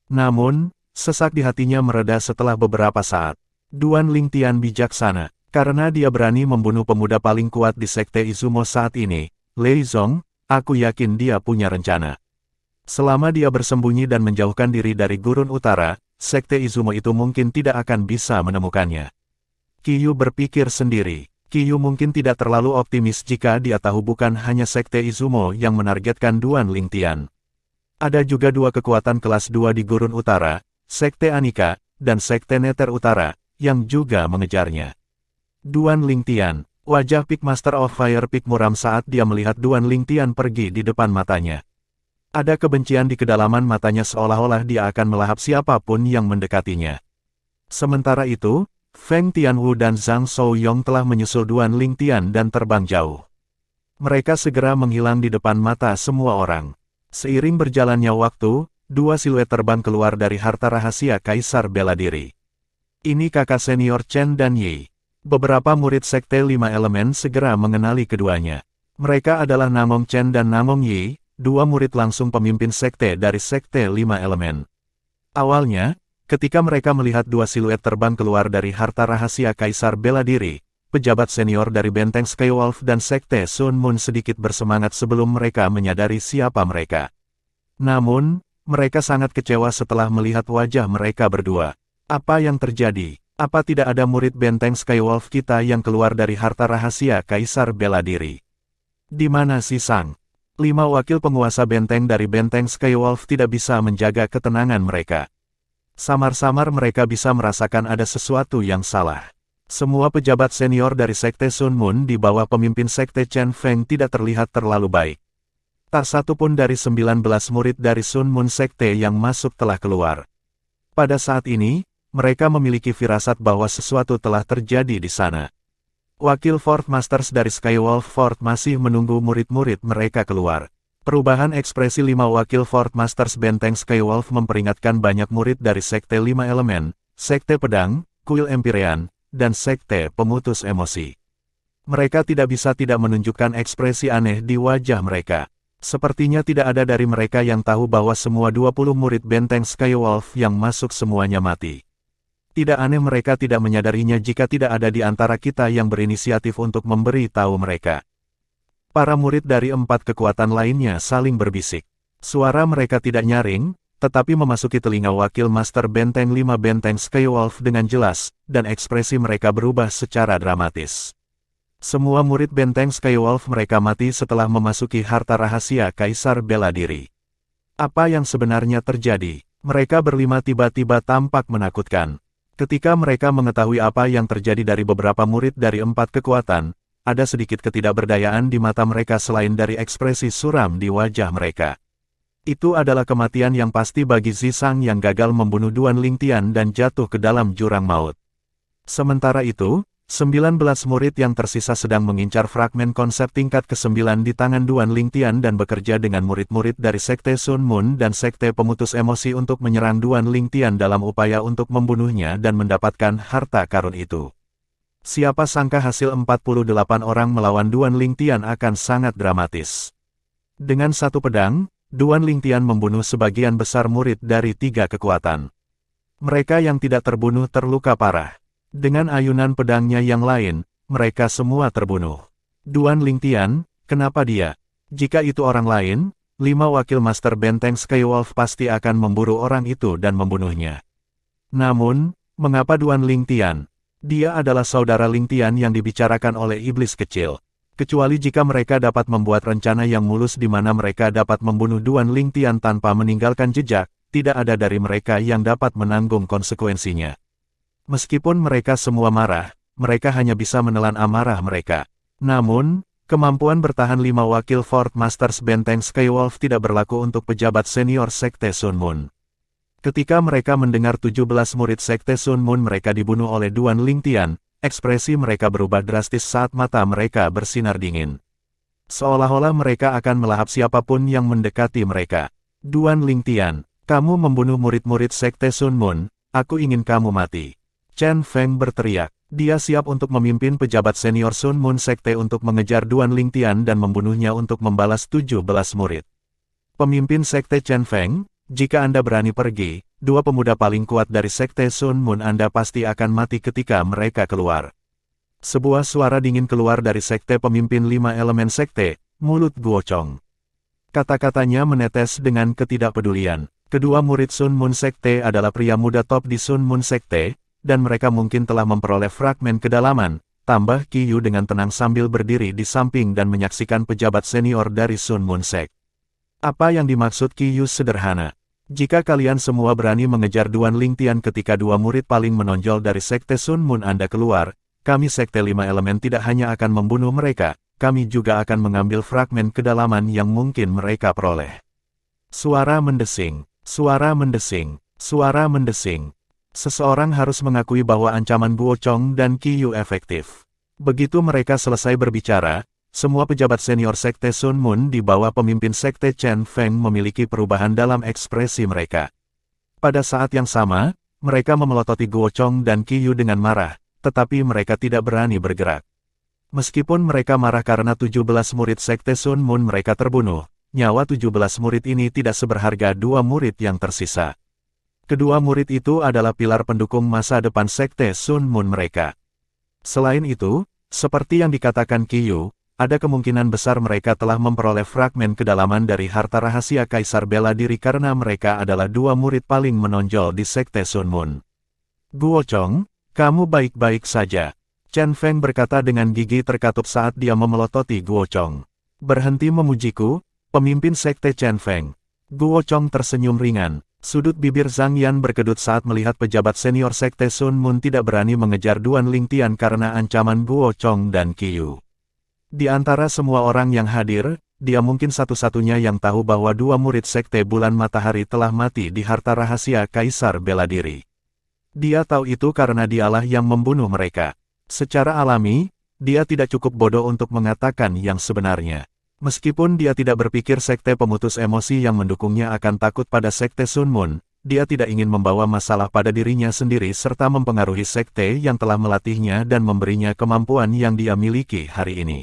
Namun, sesak di hatinya mereda setelah beberapa saat. Duan Lingtian bijaksana, karena dia berani membunuh pemuda paling kuat di Sekte Izumo saat ini, Lei Zong. Aku yakin dia punya rencana. Selama dia bersembunyi dan menjauhkan diri dari Gurun Utara, Sekte Izumo itu mungkin tidak akan bisa menemukannya. Qiyu berpikir sendiri. Qiyu mungkin tidak terlalu optimis jika dia tahu bukan hanya Sekte Izumo yang menargetkan Duan Lingtian. Ada juga dua kekuatan kelas 2 di Gurun Utara, Sekte Anika, dan Sekte Nether Utara, yang juga mengejarnya. Duan Lingtian, wajah Peak Master of Fire Peak muram saat dia melihat Duan Lingtian pergi di depan matanya. Ada kebencian di kedalaman matanya seolah-olah dia akan melahap siapapun yang mendekatinya. Sementara itu, Feng Tianwu dan Zhang Shouyong telah menyusul Duan Lingtian dan terbang jauh. Mereka segera menghilang di depan mata semua orang. Seiring berjalannya waktu, dua siluet terbang keluar dari harta rahasia Kaisar Bela Diri. Ini kakak senior Chen dan Yi. Beberapa murid Sekte Lima Elemen segera mengenali keduanya. Mereka adalah Namong Chen dan Namong Yi, dua murid langsung pemimpin sekte dari Sekte Lima Elemen. Awalnya, ketika mereka melihat dua siluet terbang keluar dari harta rahasia Kaisar Bela Diri, pejabat senior dari Benteng Skywolf dan Sekte Sun Moon sedikit bersemangat sebelum mereka menyadari siapa mereka. Namun, mereka sangat kecewa setelah melihat wajah mereka berdua. Apa yang terjadi? Apa tidak ada murid Benteng Skywolf kita yang keluar dari harta rahasia Kaisar Bela Diri? Di mana si Sang? 5 wakil penguasa benteng dari Benteng Skywolf tidak bisa menjaga ketenangan mereka. Samar-samar mereka bisa merasakan ada sesuatu yang salah. Semua pejabat senior dari Sekte Sun Moon di bawah pemimpin Sekte Chen Feng tidak terlihat terlalu baik. Tak satu pun dari 19 murid dari Sun Moon Sekte yang masuk telah keluar. Pada saat ini, mereka memiliki firasat bahwa sesuatu telah terjadi di sana. Wakil Fort Masters dari Skywolf Fort masih menunggu murid-murid mereka keluar. Perubahan ekspresi 5 wakil Fort Masters Benteng Skywolf memperingatkan banyak murid dari Sekte Lima Elemen, Sekte Pedang, Kuil Empyrean, dan Sekte Pemutus Emosi. Mereka tidak bisa tidak menunjukkan ekspresi aneh di wajah mereka. Sepertinya tidak ada dari mereka yang tahu bahwa semua 20 murid Benteng Skywolf yang masuk semuanya mati. Tidak aneh mereka tidak menyadarinya jika tidak ada di antara kita yang berinisiatif untuk memberi tahu mereka. Para murid dari 4 kekuatan lainnya saling berbisik. Suara mereka tidak nyaring, tetapi memasuki telinga wakil Master Benteng 5 Benteng Skywolf dengan jelas, dan ekspresi mereka berubah secara dramatis. Semua murid Benteng Skywolf mereka mati setelah memasuki harta rahasia Kaisar Bela Diri. Apa yang sebenarnya terjadi? Mereka berlima tiba-tiba tampak menakutkan. Ketika mereka mengetahui apa yang terjadi dari beberapa murid dari 4 kekuatan, ada sedikit ketidakberdayaan di mata mereka selain dari ekspresi suram di wajah mereka. Itu adalah kematian yang pasti bagi Zisang yang gagal membunuh Duan Lingtian dan jatuh ke dalam jurang maut. Sementara itu, 19 murid yang tersisa sedang mengincar fragmen konsep tingkat ke-9 di tangan Duan Lingtian dan bekerja dengan murid-murid dari Sekte Sun Moon dan Sekte Pemutus Emosi untuk menyerang Duan Lingtian dalam upaya untuk membunuhnya dan mendapatkan harta karun itu. Siapa sangka hasil 48 orang melawan Duan Lingtian akan sangat dramatis. Dengan satu pedang, Duan Lingtian membunuh sebagian besar murid dari 3 kekuatan. Mereka yang tidak terbunuh terluka parah. Dengan ayunan pedangnya yang lain, mereka semua terbunuh. Duan Lingtian, kenapa dia? Jika itu orang lain, 5 wakil Master Benteng Skywolf pasti akan memburu orang itu dan membunuhnya. Namun, mengapa Duan Lingtian? Dia adalah saudara Lingtian yang dibicarakan oleh iblis kecil. Kecuali jika mereka dapat membuat rencana yang mulus di mana mereka dapat membunuh Duan Lingtian tanpa meninggalkan jejak, tidak ada dari mereka yang dapat menanggung konsekuensinya. Meskipun mereka semua marah, mereka hanya bisa menelan amarah mereka. Namun, kemampuan bertahan 5 wakil Fort Masters Benteng Skywolf tidak berlaku untuk pejabat senior Sekte Sun Moon. Ketika mereka mendengar 17 murid Sekte Sun Moon mereka dibunuh oleh Duan Lingtian, ekspresi mereka berubah drastis saat mata mereka bersinar dingin. Seolah-olah mereka akan melahap siapapun yang mendekati mereka. Duan Lingtian, kamu membunuh murid-murid Sekte Sun Moon, aku ingin kamu mati. Chen Feng berteriak. Dia siap untuk memimpin pejabat senior Sun Moon Sekte untuk mengejar Duan Lingtian dan membunuhnya untuk membalas 17 murid. Pemimpin Sekte Chen Feng, jika Anda berani pergi, 2 pemuda paling kuat dari Sekte Sun Moon Anda pasti akan mati ketika mereka keluar. Sebuah suara dingin keluar dari Sekte pemimpin 5 elemen Sekte, mulut Guo Chong. Kata-katanya menetes dengan ketidakpedulian. Kedua murid Sun Moon Sekte adalah pria muda top di Sun Moon Sekte, dan mereka mungkin telah memperoleh fragmen kedalaman, tambah Qi Yu dengan tenang sambil berdiri di samping dan menyaksikan pejabat senior dari Sun Moon Sekte. Apa yang dimaksud Qi Yu sederhana. Jika kalian semua berani mengejar Duan Lingtian ketika 2 murid paling menonjol dari Sekte Sun Moon Anda keluar, kami Sekte 5 Elemen tidak hanya akan membunuh mereka, kami juga akan mengambil fragmen kedalaman yang mungkin mereka peroleh. Suara mendesing, suara mendesing, suara mendesing. Seseorang harus mengakui bahwa ancaman Guo Chong dan Qi Yu efektif. Begitu mereka selesai berbicara, semua pejabat senior Sekte Sun Moon di bawah pemimpin Sekte Chen Feng memiliki perubahan dalam ekspresi mereka. Pada saat yang sama, mereka memelototi Guo Chong dan Qi Yu dengan marah, tetapi mereka tidak berani bergerak. Meskipun mereka marah karena 17 murid Sekte Sun Moon mereka terbunuh, nyawa 17 murid ini tidak seberharga 2 murid yang tersisa. Kedua murid itu adalah pilar pendukung masa depan Sekte Sun Moon mereka. Selain itu, seperti yang dikatakan Qi Yu, ada kemungkinan besar mereka telah memperoleh fragmen kedalaman dari harta rahasia Kaisar Bela Diri karena mereka adalah 2 murid paling menonjol di Sekte Sun Moon. Guo Chong, kamu baik-baik saja. Chen Feng berkata dengan gigi terkatup saat dia memelototi Guo Chong. Berhenti memujiku, pemimpin Sekte Chen Feng. Guo Chong tersenyum ringan. Sudut bibir Zhang Yan berkedut saat melihat pejabat senior Sekte Sun Moon tidak berani mengejar Duan Lingtian karena ancaman Guo Chong dan Qi Yu. Di antara semua orang yang hadir, dia mungkin satu-satunya yang tahu bahwa 2 murid Sekte Bulan Matahari telah mati di harta rahasia Kaisar Bela Diri. Dia tahu itu karena dialah yang membunuh mereka. Secara alami, dia tidak cukup bodoh untuk mengatakan yang sebenarnya. Meskipun dia tidak berpikir Sekte Pemutus Emosi yang mendukungnya akan takut pada Sekte Sun Moon, dia tidak ingin membawa masalah pada dirinya sendiri serta mempengaruhi Sekte yang telah melatihnya dan memberinya kemampuan yang dia miliki hari ini.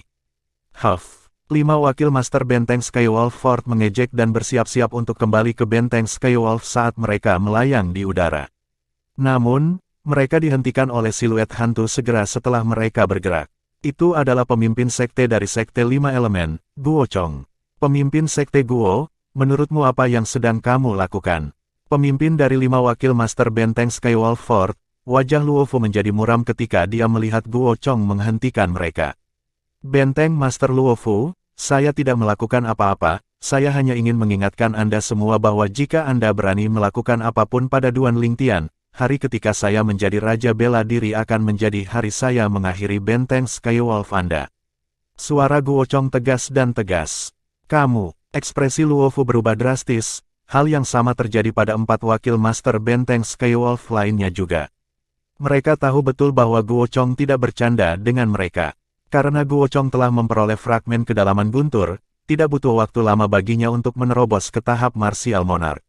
Huff. 5 wakil Master Benteng Skywolf Fort mengejek dan bersiap-siap untuk kembali ke Benteng Skywolf saat mereka melayang di udara. Namun, mereka dihentikan oleh siluet hantu segera setelah mereka bergerak. Itu adalah pemimpin sekte dari Sekte 5 Elemen, Guo Chong. Pemimpin Sekte Guo, menurutmu apa yang sedang kamu lakukan? Pemimpin dari 5 wakil Master Benteng Skywolf Fort, wajah Luofu menjadi muram ketika dia melihat Guo Chong menghentikan mereka. Benteng Master Luofu, saya tidak melakukan apa-apa, saya hanya ingin mengingatkan Anda semua bahwa jika Anda berani melakukan apapun pada Duan Lingtian, hari ketika saya menjadi Raja Bela Diri akan menjadi hari saya mengakhiri Benteng Skywolf Anda. Suara Guo Chong tegas dan tegas. Kamu, ekspresi Luofu berubah drastis, hal yang sama terjadi pada 4 wakil Master Benteng Skywolf lainnya juga. Mereka tahu betul bahwa Guo Chong tidak bercanda dengan mereka. Karena Guo Chong telah memperoleh fragmen kedalaman guntur, tidak butuh waktu lama baginya untuk menerobos ke tahap Martial Monarch.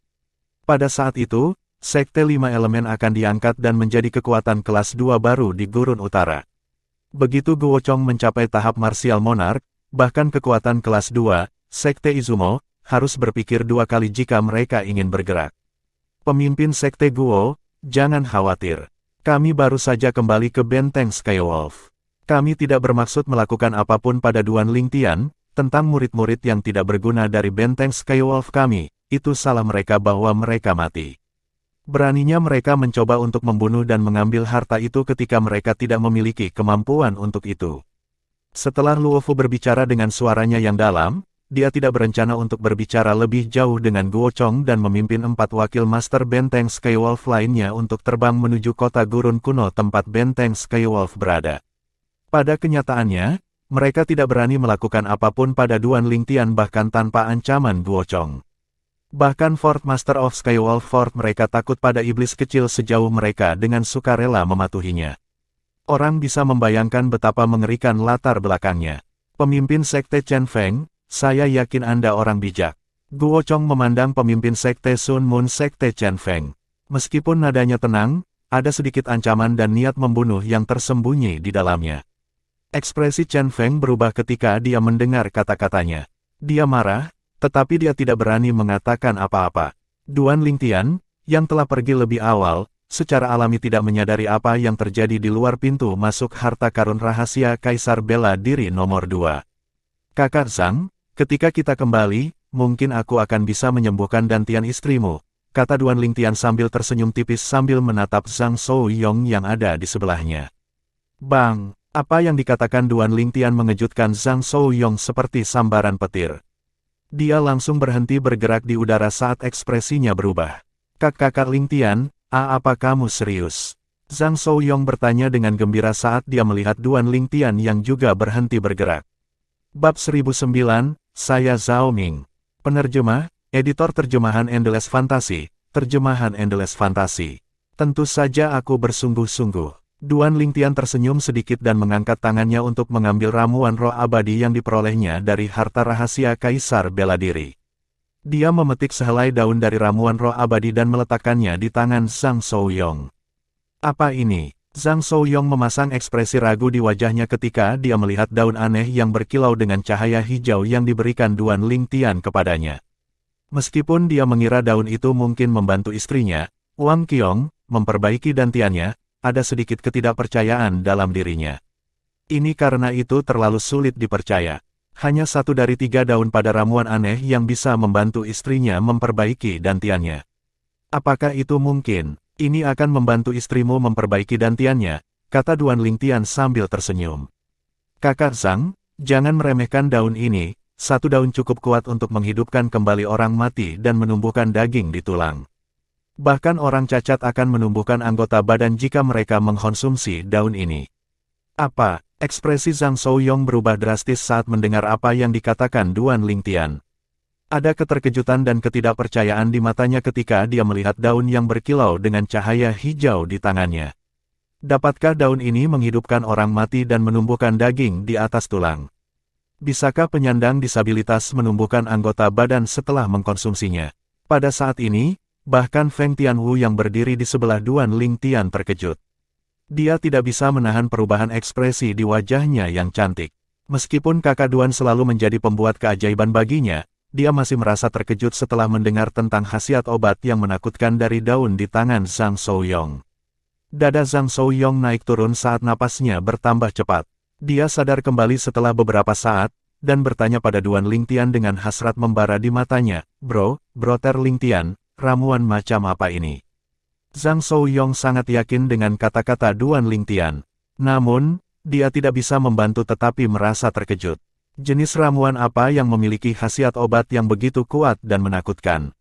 Pada saat itu, Sekte 5 Elemen akan diangkat dan menjadi kekuatan kelas 2 baru di Gurun Utara. Begitu Guo Chong mencapai tahap Martial Monarch, bahkan kekuatan kelas 2, Sekte Izumo, harus berpikir 2 kali jika mereka ingin bergerak. Pemimpin Sekte Guo, jangan khawatir. Kami baru saja kembali ke Benteng Skywolf. Kami tidak bermaksud melakukan apapun pada Duan Lingtian, tentang murid-murid yang tidak berguna dari Benteng Skywolf kami, itu salah mereka bahwa mereka mati. Beraninya mereka mencoba untuk membunuh dan mengambil harta itu ketika mereka tidak memiliki kemampuan untuk itu. Setelah Luofu berbicara dengan suaranya yang dalam, dia tidak berencana untuk berbicara lebih jauh dengan Guo Chong dan memimpin 4 wakil Master Benteng Skywolf lainnya untuk terbang menuju kota gurun kuno tempat Benteng Skywolf berada. Pada kenyataannya, mereka tidak berani melakukan apapun pada Duan Lingtian bahkan tanpa ancaman Guo Chong. Bahkan Fort Master of Skywolf Fort mereka takut pada iblis kecil sejauh mereka dengan sukarela mematuhinya. Orang bisa membayangkan betapa mengerikan latar belakangnya. Pemimpin Sekte Chen Feng, saya yakin Anda orang bijak. Guo Chong memandang pemimpin Sekte Sun Moon Sekte Chen Feng. Meskipun nadanya tenang, ada sedikit ancaman dan niat membunuh yang tersembunyi di dalamnya. Ekspresi Chen Feng berubah ketika dia mendengar kata-katanya. Dia marah, tetapi dia tidak berani mengatakan apa-apa. Duan Lingtian, yang telah pergi lebih awal, secara alami tidak menyadari apa yang terjadi di luar pintu masuk harta karun rahasia Kaisar Bela Diri nomor 2. Kakak Zhang, ketika kita kembali, mungkin aku akan bisa menyembuhkan Dantian istrimu, kata Duan Lingtian sambil tersenyum tipis sambil menatap Zhang Souyong yang ada di sebelahnya. Bang, apa yang dikatakan Duan Lingtian mengejutkan Zhang Souyong seperti sambaran petir. Dia langsung berhenti bergerak di udara saat ekspresinya berubah. Kakak Lingtian, apa kamu serius? Zhang Souyong bertanya dengan gembira saat dia melihat Duan Lingtian yang juga berhenti bergerak. Bab 1009, saya Zhao Ming. Penerjemah, editor terjemahan Endless Fantasy, terjemahan Endless Fantasy. Tentu saja aku bersungguh-sungguh. Duan Lingtian tersenyum sedikit dan mengangkat tangannya untuk mengambil ramuan roh abadi yang diperolehnya dari harta rahasia Kaisar Bela Diri. Dia memetik sehelai daun dari ramuan roh abadi dan meletakkannya di tangan Zhang Souyong. Apa ini? Zhang Souyong memasang ekspresi ragu di wajahnya ketika dia melihat daun aneh yang berkilau dengan cahaya hijau yang diberikan Duan Lingtian kepadanya. Meskipun dia mengira daun itu mungkin membantu istrinya, Wang Qiong, memperbaiki dantiannya, ada sedikit ketidakpercayaan dalam dirinya. Ini karena itu terlalu sulit dipercaya. Hanya 1 dari 3 daun pada ramuan aneh yang bisa membantu istrinya memperbaiki dantiannya. Apakah itu mungkin? Ini akan membantu istrimu memperbaiki dantiannya, kata Duan Lingtian sambil tersenyum. Kakak Zhang, jangan meremehkan daun ini, 1 daun cukup kuat untuk menghidupkan kembali orang mati dan menumbuhkan daging di tulang. Bahkan orang cacat akan menumbuhkan anggota badan jika mereka mengkonsumsi daun ini. Apa? Ekspresi Zhang Souyong berubah drastis saat mendengar apa yang dikatakan Duan Lingtian. Ada keterkejutan dan ketidakpercayaan di matanya ketika dia melihat daun yang berkilau dengan cahaya hijau di tangannya. Dapatkah daun ini menghidupkan orang mati dan menumbuhkan daging di atas tulang? Bisakah penyandang disabilitas menumbuhkan anggota badan setelah mengkonsumsinya? Pada saat ini, bahkan Feng Tianwu yang berdiri di sebelah Duan Lingtian terkejut. Dia tidak bisa menahan perubahan ekspresi di wajahnya yang cantik. Meskipun kakak Duan selalu menjadi pembuat keajaiban baginya, dia masih merasa terkejut setelah mendengar tentang khasiat obat yang menakutkan dari daun di tangan Zhang Souyong. Dada Zhang Souyong naik turun saat napasnya bertambah cepat. Dia sadar kembali setelah beberapa saat, dan bertanya pada Duan Lingtian dengan hasrat membara di matanya, Broter Lingtian, ramuan macam apa ini? Zhang Souyong sangat yakin dengan kata-kata Duan Lingtian. Namun, dia tidak bisa membantu tetapi merasa terkejut. Jenis ramuan apa yang memiliki khasiat obat yang begitu kuat dan menakutkan?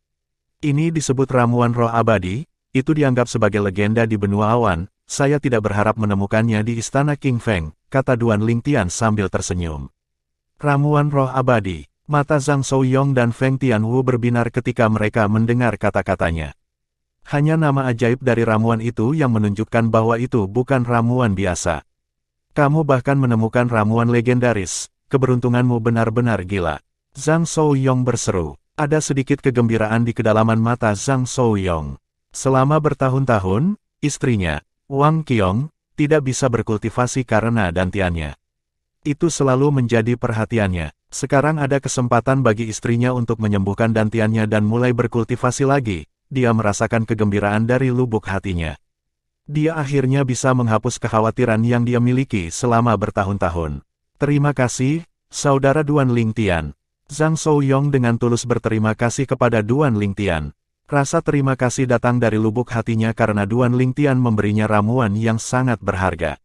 Ini disebut ramuan roh abadi, itu dianggap sebagai legenda di benua awan, saya tidak berharap menemukannya di istana King Feng, kata Duan Lingtian sambil tersenyum. Ramuan roh abadi. Mata Zhang Souyong dan Feng Tianwu berbinar ketika mereka mendengar kata-katanya. Hanya nama ajaib dari ramuan itu yang menunjukkan bahwa itu bukan ramuan biasa. Kamu bahkan menemukan ramuan legendaris, keberuntunganmu benar-benar gila. Zhang Souyong berseru. Ada sedikit kegembiraan di kedalaman mata Zhang Souyong. Selama bertahun-tahun, istrinya, Wang Qiong, tidak bisa berkultivasi karena dantiannya. Itu selalu menjadi perhatiannya. Sekarang ada kesempatan bagi istrinya untuk menyembuhkan dantiannya dan mulai berkultivasi lagi. Dia merasakan kegembiraan dari lubuk hatinya. Dia akhirnya bisa menghapus kekhawatiran yang dia miliki selama bertahun-tahun. Terima kasih, Saudara Duan Lingtian. Zhang Souyong dengan tulus berterima kasih kepada Duan Lingtian. Rasa terima kasih datang dari lubuk hatinya karena Duan Lingtian memberinya ramuan yang sangat berharga.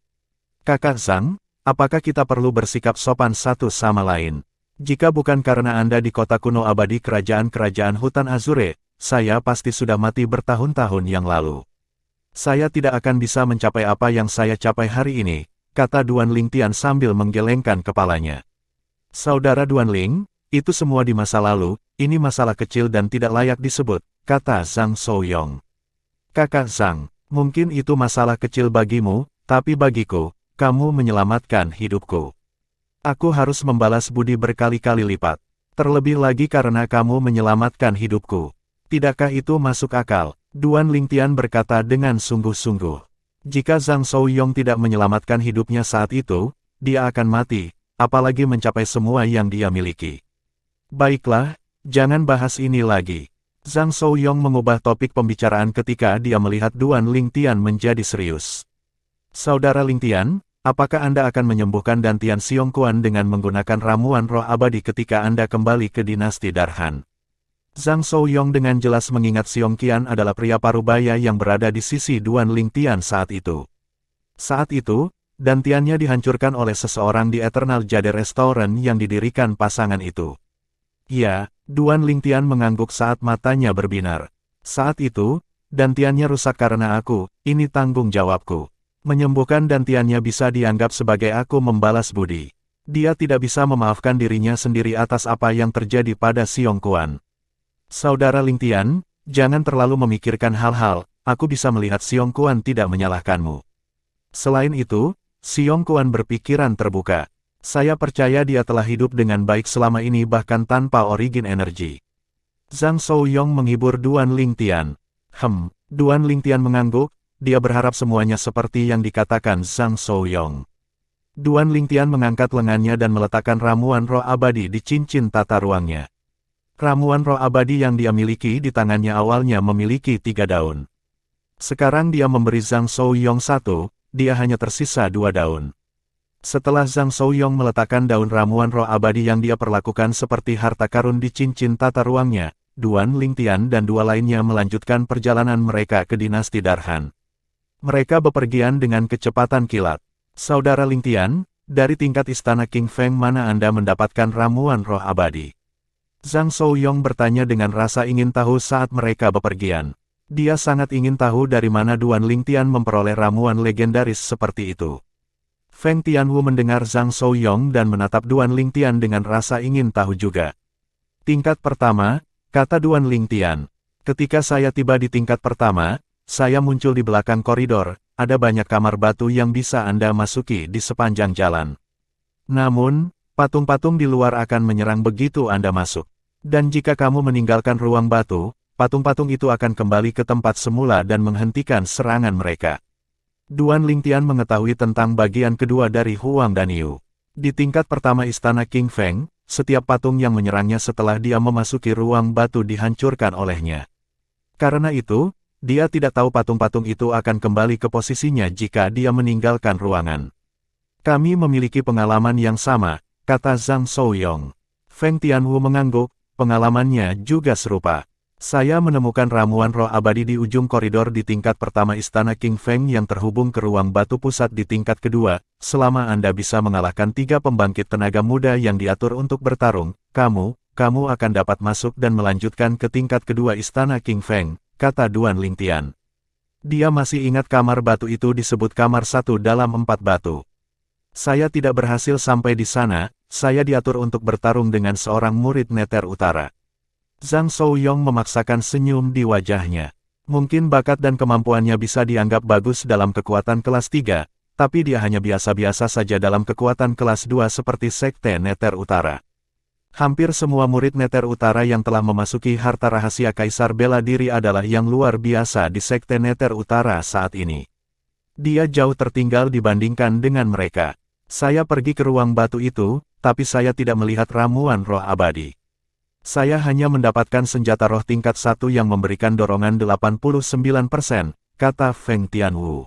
Kakak Zhang, apakah kita perlu bersikap sopan satu sama lain? Jika bukan karena Anda di kota kuno abadi kerajaan-kerajaan hutan Azure, saya pasti sudah mati bertahun-tahun yang lalu. Saya tidak akan bisa mencapai apa yang saya capai hari ini, kata Duan Lingtian sambil menggelengkan kepalanya. Saudara Duan Ling, itu semua di masa lalu, ini masalah kecil dan tidak layak disebut, kata Zhang Souyong. Kakak Zhang, mungkin itu masalah kecil bagimu, tapi bagiku, kamu menyelamatkan hidupku. Aku harus membalas budi berkali-kali lipat. Terlebih lagi karena kamu menyelamatkan hidupku. Tidakkah itu masuk akal? Duan Lingtian berkata dengan sungguh-sungguh. Jika Zhang Souyong tidak menyelamatkan hidupnya saat itu, dia akan mati, apalagi mencapai semua yang dia miliki. Baiklah, jangan bahas ini lagi. Zhang Souyong mengubah topik pembicaraan ketika dia melihat Duan Lingtian menjadi serius. Saudara Lingtian, apakah Anda akan menyembuhkan Dantian Xiongquan dengan menggunakan ramuan roh abadi ketika Anda kembali ke dinasti Darhan? Zhang Souyong dengan jelas mengingat Xiongqian adalah pria parubaya yang berada di sisi Duan Lingtian saat itu. Saat itu, Dantiannya dihancurkan oleh seseorang di Eternal Jade Restaurant yang didirikan pasangan itu. Ya, Duan Lingtian mengangguk saat matanya berbinar. Saat itu, Dantiannya rusak karena aku, ini tanggung jawabku. Menyembuhkan Dantiannya bisa dianggap sebagai aku membalas budi. Dia tidak bisa memaafkan dirinya sendiri atas apa yang terjadi pada Xiongquan. Saudara Lingtian, jangan terlalu memikirkan hal-hal, aku bisa melihat Xiongquan tidak menyalahkanmu. Selain itu, Xiongquan berpikiran terbuka. Saya percaya dia telah hidup dengan baik selama ini bahkan tanpa origin energi. Zhang Souyong menghibur Duan Lingtian. Duan Lingtian mengangguk, dia berharap semuanya seperti yang dikatakan Zhang Souyong. Duan Lingtian mengangkat lengannya dan meletakkan ramuan roh abadi di cincin tata ruangnya. Ramuan roh abadi yang dia miliki di tangannya awalnya memiliki 3 daun. Sekarang dia memberi Zhang Souyong 1, dia hanya tersisa 2 daun. Setelah Zhang Souyong meletakkan daun ramuan roh abadi yang dia perlakukan seperti harta karun di cincin tata ruangnya, Duan Lingtian dan 2 lainnya melanjutkan perjalanan mereka ke dinasti Darhan. Mereka bepergian dengan kecepatan kilat. Saudara Lingtian, dari tingkat istana King Feng mana Anda mendapatkan ramuan roh abadi? Zhang Souyong bertanya dengan rasa ingin tahu saat mereka bepergian. Dia sangat ingin tahu dari mana Duan Lingtian memperoleh ramuan legendaris seperti itu. Feng Tianwu mendengar Zhang Souyong dan menatap Duan Lingtian dengan rasa ingin tahu juga. Tingkat pertama, kata Duan Lingtian. Ketika saya tiba di tingkat pertama, saya muncul di belakang koridor, ada banyak kamar batu yang bisa Anda masuki di sepanjang jalan. Namun, patung-patung di luar akan menyerang begitu Anda masuk. Dan jika kamu meninggalkan ruang batu, patung-patung itu akan kembali ke tempat semula dan menghentikan serangan mereka. Duan Lingtian mengetahui tentang bagian kedua dari Huang Danyu. Di tingkat pertama istana King Feng, setiap patung yang menyerangnya setelah dia memasuki ruang batu dihancurkan olehnya. Karena itu, dia tidak tahu patung-patung itu akan kembali ke posisinya jika dia meninggalkan ruangan. Kami memiliki pengalaman yang sama, kata Zhang Souyong. Feng Tianwu mengangguk, pengalamannya juga serupa. Saya menemukan ramuan roh abadi di ujung koridor di tingkat pertama istana King Feng yang terhubung ke ruang batu pusat di tingkat kedua. Selama Anda bisa mengalahkan 3 pembangkit tenaga muda yang diatur untuk bertarung, kamu akan dapat masuk dan melanjutkan ke tingkat kedua istana King Feng, kata Duan Lingtian. Dia masih ingat kamar batu itu disebut kamar 1 dalam 4 batu. Saya tidak berhasil sampai di sana, saya diatur untuk bertarung dengan seorang murid Neter Utara. Zhang Souyong memaksakan senyum di wajahnya. Mungkin bakat dan kemampuannya bisa dianggap bagus dalam kekuatan kelas 3, tapi dia hanya biasa-biasa saja dalam kekuatan kelas 2 seperti Sekte Neter Utara. Hampir semua murid Neter Utara yang telah memasuki harta rahasia Kaisar Bela Diri adalah yang luar biasa di Sekte Neter Utara saat ini. Dia jauh tertinggal dibandingkan dengan mereka. Saya pergi ke ruang batu itu, tapi saya tidak melihat ramuan roh abadi. Saya hanya mendapatkan senjata roh tingkat 1 yang memberikan dorongan 89%, kata Feng Tianwu.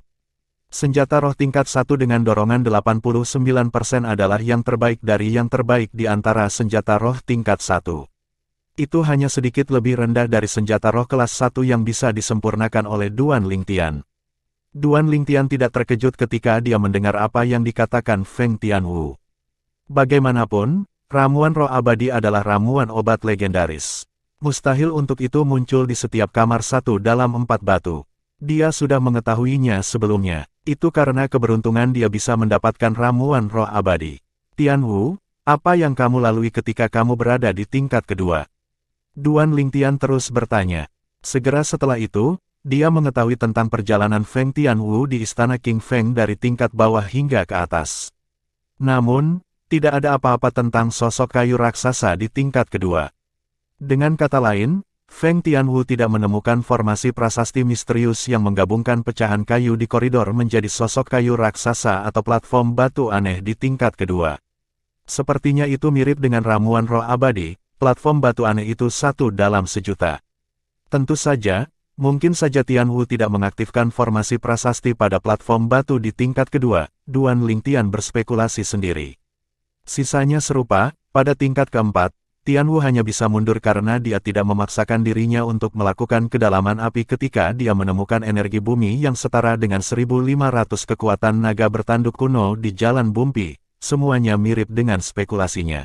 Senjata roh tingkat 1 dengan dorongan 89% adalah yang terbaik dari yang terbaik di antara senjata roh tingkat 1. Itu hanya sedikit lebih rendah dari senjata roh kelas 1 yang bisa disempurnakan oleh Duan Lingtian. Duan Lingtian tidak terkejut ketika dia mendengar apa yang dikatakan Feng Tianwu. Bagaimanapun, ramuan roh abadi adalah ramuan obat legendaris. Mustahil untuk itu muncul di setiap kamar 1 dalam 4 batu. Dia sudah mengetahuinya sebelumnya. Itu karena keberuntungan dia bisa mendapatkan ramuan roh abadi. Tianwu, apa yang kamu lalui ketika kamu berada di tingkat kedua? Duan Lingtian terus bertanya. Segera setelah itu, dia mengetahui tentang perjalanan Feng Tianwu di istana King Feng dari tingkat bawah hingga ke atas. Namun, tidak ada apa-apa tentang sosok kayu raksasa di tingkat kedua. Dengan kata lain, Feng Tianwu tidak menemukan formasi prasasti misterius yang menggabungkan pecahan kayu di koridor menjadi sosok kayu raksasa atau platform batu aneh di tingkat kedua. Sepertinya itu mirip dengan ramuan roh abadi, platform batu aneh itu 1 dalam sejuta. Tentu saja, mungkin saja Tianwu tidak mengaktifkan formasi prasasti pada platform batu di tingkat kedua, Duan Lingtian berspekulasi sendiri. Sisanya serupa, pada tingkat keempat, Tianwu hanya bisa mundur karena dia tidak memaksakan dirinya untuk melakukan kedalaman api ketika dia menemukan energi bumi yang setara dengan 1.500 kekuatan naga bertanduk kuno di jalan bumi, semuanya mirip dengan spekulasinya.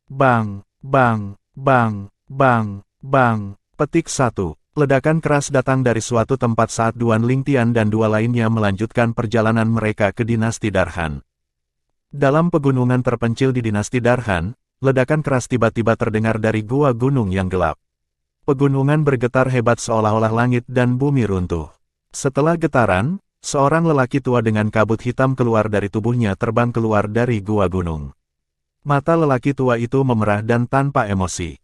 Bang, bang, bang, bang, bang, petik 1. Ledakan keras datang dari suatu tempat saat Duan Lingtian dan dua lainnya melanjutkan perjalanan mereka ke dinasti Darhan. Dalam pegunungan terpencil di dinasti Darhan, ledakan keras tiba-tiba terdengar dari gua gunung yang gelap. Pegunungan bergetar hebat seolah-olah langit dan bumi runtuh. Setelah getaran, seorang lelaki tua dengan kabut hitam keluar dari tubuhnya terbang keluar dari gua gunung. Mata lelaki tua itu memerah dan tanpa emosi.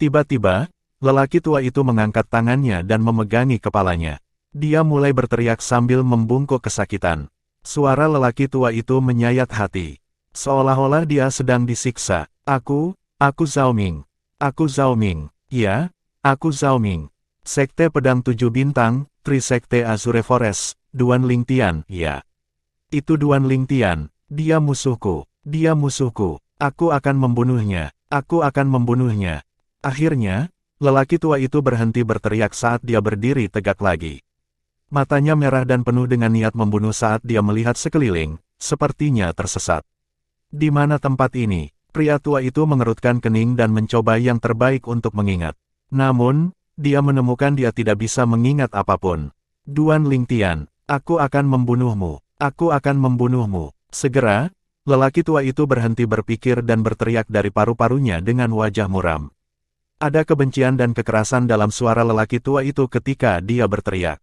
Tiba-tiba, lelaki tua itu mengangkat tangannya dan memegangi kepalanya. Dia mulai berteriak sambil membungkuk kesakitan. Suara lelaki tua itu menyayat hati. Seolah-olah dia sedang disiksa. Aku Zhao Ming. Aku Zhao Ming. Ya, aku Zhao Ming. Sekte Pedang 7 Bintang, Tri-Sekte Azure Forest, Duan Lingtian. Ya. Itu Duan Lingtian. Dia musuhku. Dia musuhku. Aku akan membunuhnya. Aku akan membunuhnya. Akhirnya, lelaki tua itu berhenti berteriak saat dia berdiri tegak lagi. Matanya merah dan penuh dengan niat membunuh saat dia melihat sekeliling, sepertinya tersesat. Di mana tempat ini? Pria tua itu mengerutkan kening dan mencoba yang terbaik untuk mengingat. Namun, dia menemukan dia tidak bisa mengingat apapun. Duan Lingtian, aku akan membunuhmu. Aku akan membunuhmu. Segera, lelaki tua itu berhenti berpikir dan berteriak dari paru-parunya dengan wajah muram. Ada kebencian dan kekerasan dalam suara lelaki tua itu ketika dia berteriak.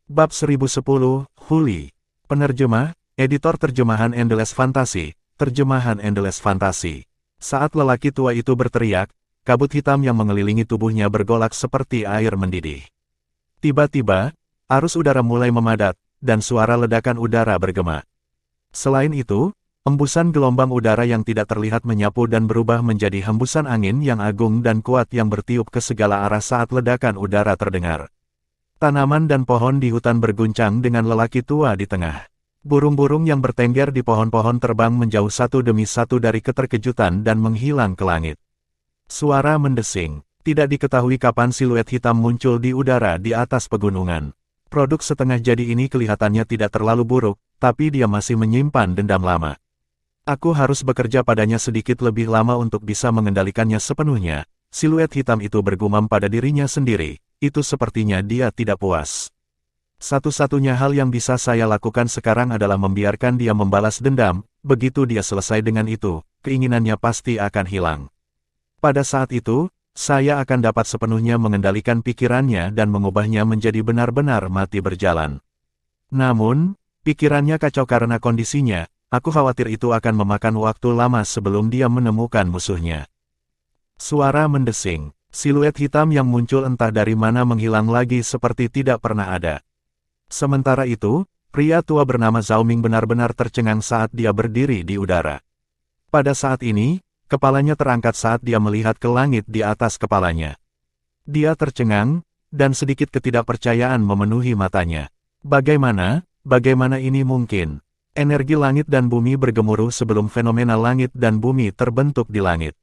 Bab 1010, Huli. Penerjemah, editor terjemahan Endless Fantasy, terjemahan Endless Fantasy. Saat lelaki tua itu berteriak, kabut hitam yang mengelilingi tubuhnya bergolak seperti air mendidih. Tiba-tiba, arus udara mulai memadat, dan suara ledakan udara bergema. Selain itu, hembusan gelombang udara yang tidak terlihat menyapu dan berubah menjadi hembusan angin yang agung dan kuat yang bertiup ke segala arah saat ledakan udara terdengar. Tanaman dan pohon di hutan berguncang dengan lelaki tua di tengah. Burung-burung yang bertengger di pohon-pohon terbang menjauh satu demi satu dari keterkejutan dan menghilang ke langit. Suara mendesing. Tidak diketahui kapan siluet hitam muncul di udara di atas pegunungan. Produk setengah jadi ini kelihatannya tidak terlalu buruk, tapi dia masih menyimpan dendam lama. Aku harus bekerja padanya sedikit lebih lama untuk bisa mengendalikannya sepenuhnya. Siluet hitam itu bergumam pada dirinya sendiri. Itu sepertinya dia tidak puas. Satu-satunya hal yang bisa saya lakukan sekarang adalah membiarkan dia membalas dendam. Begitu dia selesai dengan itu, keinginannya pasti akan hilang. Pada saat itu, saya akan dapat sepenuhnya mengendalikan pikirannya dan mengubahnya menjadi benar-benar mati berjalan. Namun, pikirannya kacau karena kondisinya. Aku khawatir itu akan memakan waktu lama sebelum dia menemukan musuhnya. Suara mendesing. Siluet hitam yang muncul entah dari mana menghilang lagi seperti tidak pernah ada. Sementara itu, pria tua bernama Zhao Ming benar-benar tercengang saat dia berdiri di udara. Pada saat ini, kepalanya terangkat saat dia melihat ke langit di atas kepalanya. Dia tercengang, dan sedikit ketidakpercayaan memenuhi matanya. Bagaimana ini mungkin? Energi langit dan bumi bergemuruh sebelum fenomena langit dan bumi terbentuk di langit.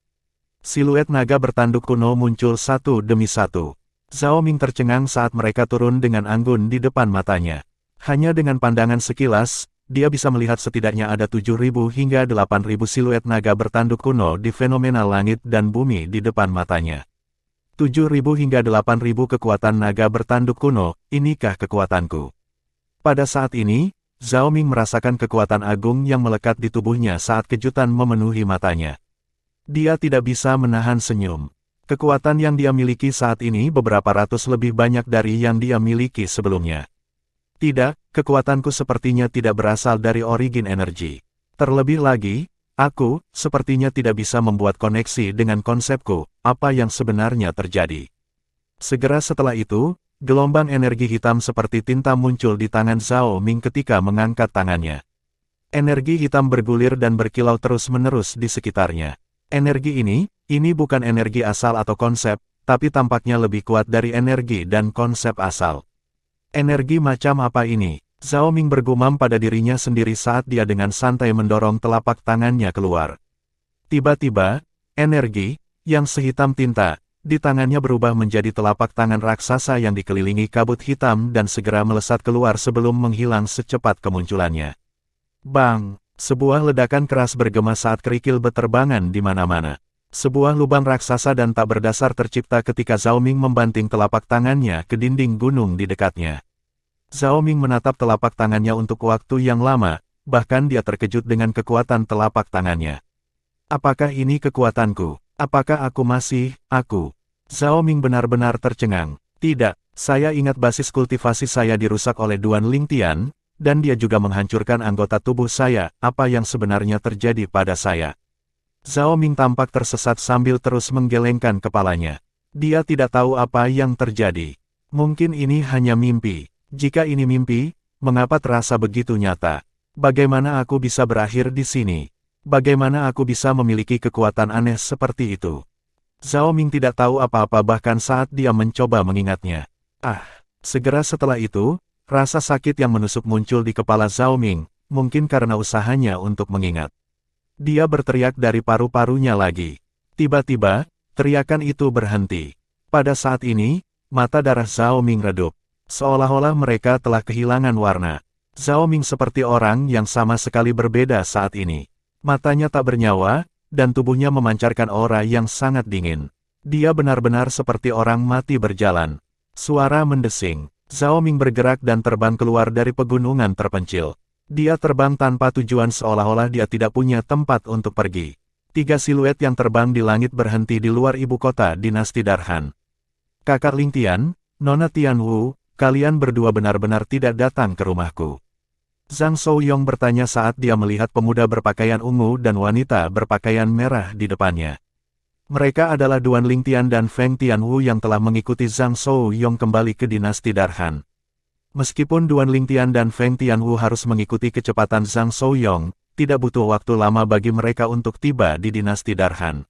Siluet naga bertanduk kuno muncul satu demi satu. Zhao Ming tercengang saat mereka turun dengan anggun di depan matanya. Hanya dengan pandangan sekilas, dia bisa melihat setidaknya ada 7.000 hingga 8.000 siluet naga bertanduk kuno di fenomena langit dan bumi di depan matanya. 7.000 hingga 8.000 kekuatan naga bertanduk kuno, inikah kekuatanku? Pada saat ini, Zhao Ming merasakan kekuatan agung yang melekat di tubuhnya saat kejutan memenuhi matanya. Dia tidak bisa menahan senyum. Kekuatan yang dia miliki saat ini beberapa ratus lebih banyak dari yang dia miliki sebelumnya. Tidak, kekuatanku sepertinya tidak berasal dari origin energi. Terlebih lagi, aku, sepertinya tidak bisa membuat koneksi dengan konsepku, apa yang sebenarnya terjadi. Segera setelah itu, gelombang energi hitam seperti tinta muncul di tangan Zhao Ming ketika mengangkat tangannya. Energi hitam bergulir dan berkilau terus-menerus di sekitarnya. Energi ini bukan energi asal atau konsep, tapi tampaknya lebih kuat dari energi dan konsep asal. Energi macam apa ini? Zhao Ming bergumam pada dirinya sendiri saat dia dengan santai mendorong telapak tangannya keluar. Tiba-tiba, energi, yang sehitam tinta, di tangannya berubah menjadi telapak tangan raksasa yang dikelilingi kabut hitam dan segera melesat keluar sebelum menghilang secepat kemunculannya. Bang! Sebuah ledakan keras bergema saat kerikil berterbangan di mana-mana. Sebuah lubang raksasa dan tak berdasar tercipta ketika Zhao Ming membanting telapak tangannya ke dinding gunung di dekatnya. Zhao Ming menatap telapak tangannya untuk waktu yang lama, bahkan dia terkejut dengan kekuatan telapak tangannya. Apakah ini kekuatanku? Apakah aku masih, aku? Zhao Ming benar-benar tercengang. Tidak, saya ingat basis kultivasi saya dirusak oleh Duan Lingtian, dan dia juga menghancurkan anggota tubuh saya, apa yang sebenarnya terjadi pada saya. Zhao Ming tampak tersesat sambil terus menggelengkan kepalanya. Dia tidak tahu apa yang terjadi. Mungkin ini hanya mimpi. Jika ini mimpi, mengapa terasa begitu nyata? Bagaimana aku bisa berakhir di sini? Bagaimana aku bisa memiliki kekuatan aneh seperti itu? Zhao Ming tidak tahu apa-apa bahkan saat dia mencoba mengingatnya. Segera setelah itu, rasa sakit yang menusuk muncul di kepala Zhao Ming, mungkin karena usahanya untuk mengingat. Dia berteriak dari paru-parunya lagi. Tiba-tiba, teriakan itu berhenti. Pada saat ini, mata darah Zhao Ming redup. Seolah-olah mereka telah kehilangan warna. Zhao Ming seperti orang yang sama sekali berbeda saat ini. Matanya tak bernyawa, dan tubuhnya memancarkan aura yang sangat dingin. Dia benar-benar seperti orang mati berjalan. Suara mendesing. Zhao Ming bergerak dan terbang keluar dari pegunungan terpencil. Dia terbang tanpa tujuan seolah-olah dia tidak punya tempat untuk pergi. 3 siluet yang terbang di langit berhenti di luar ibu kota dinasti Darhan. Kakak Lingtian, Nona Tianwu, kalian berdua benar-benar tidak datang ke rumahku. Zhang Shouyong bertanya saat dia melihat pemuda berpakaian ungu dan wanita berpakaian merah di depannya. Mereka adalah Duan Lingtian dan Feng Tianwu yang telah mengikuti Zhang Shouyong kembali ke dinasti Darhan. Meskipun Duan Lingtian dan Feng Tianwu harus mengikuti kecepatan Zhang Shouyong, tidak butuh waktu lama bagi mereka untuk tiba di dinasti Darhan.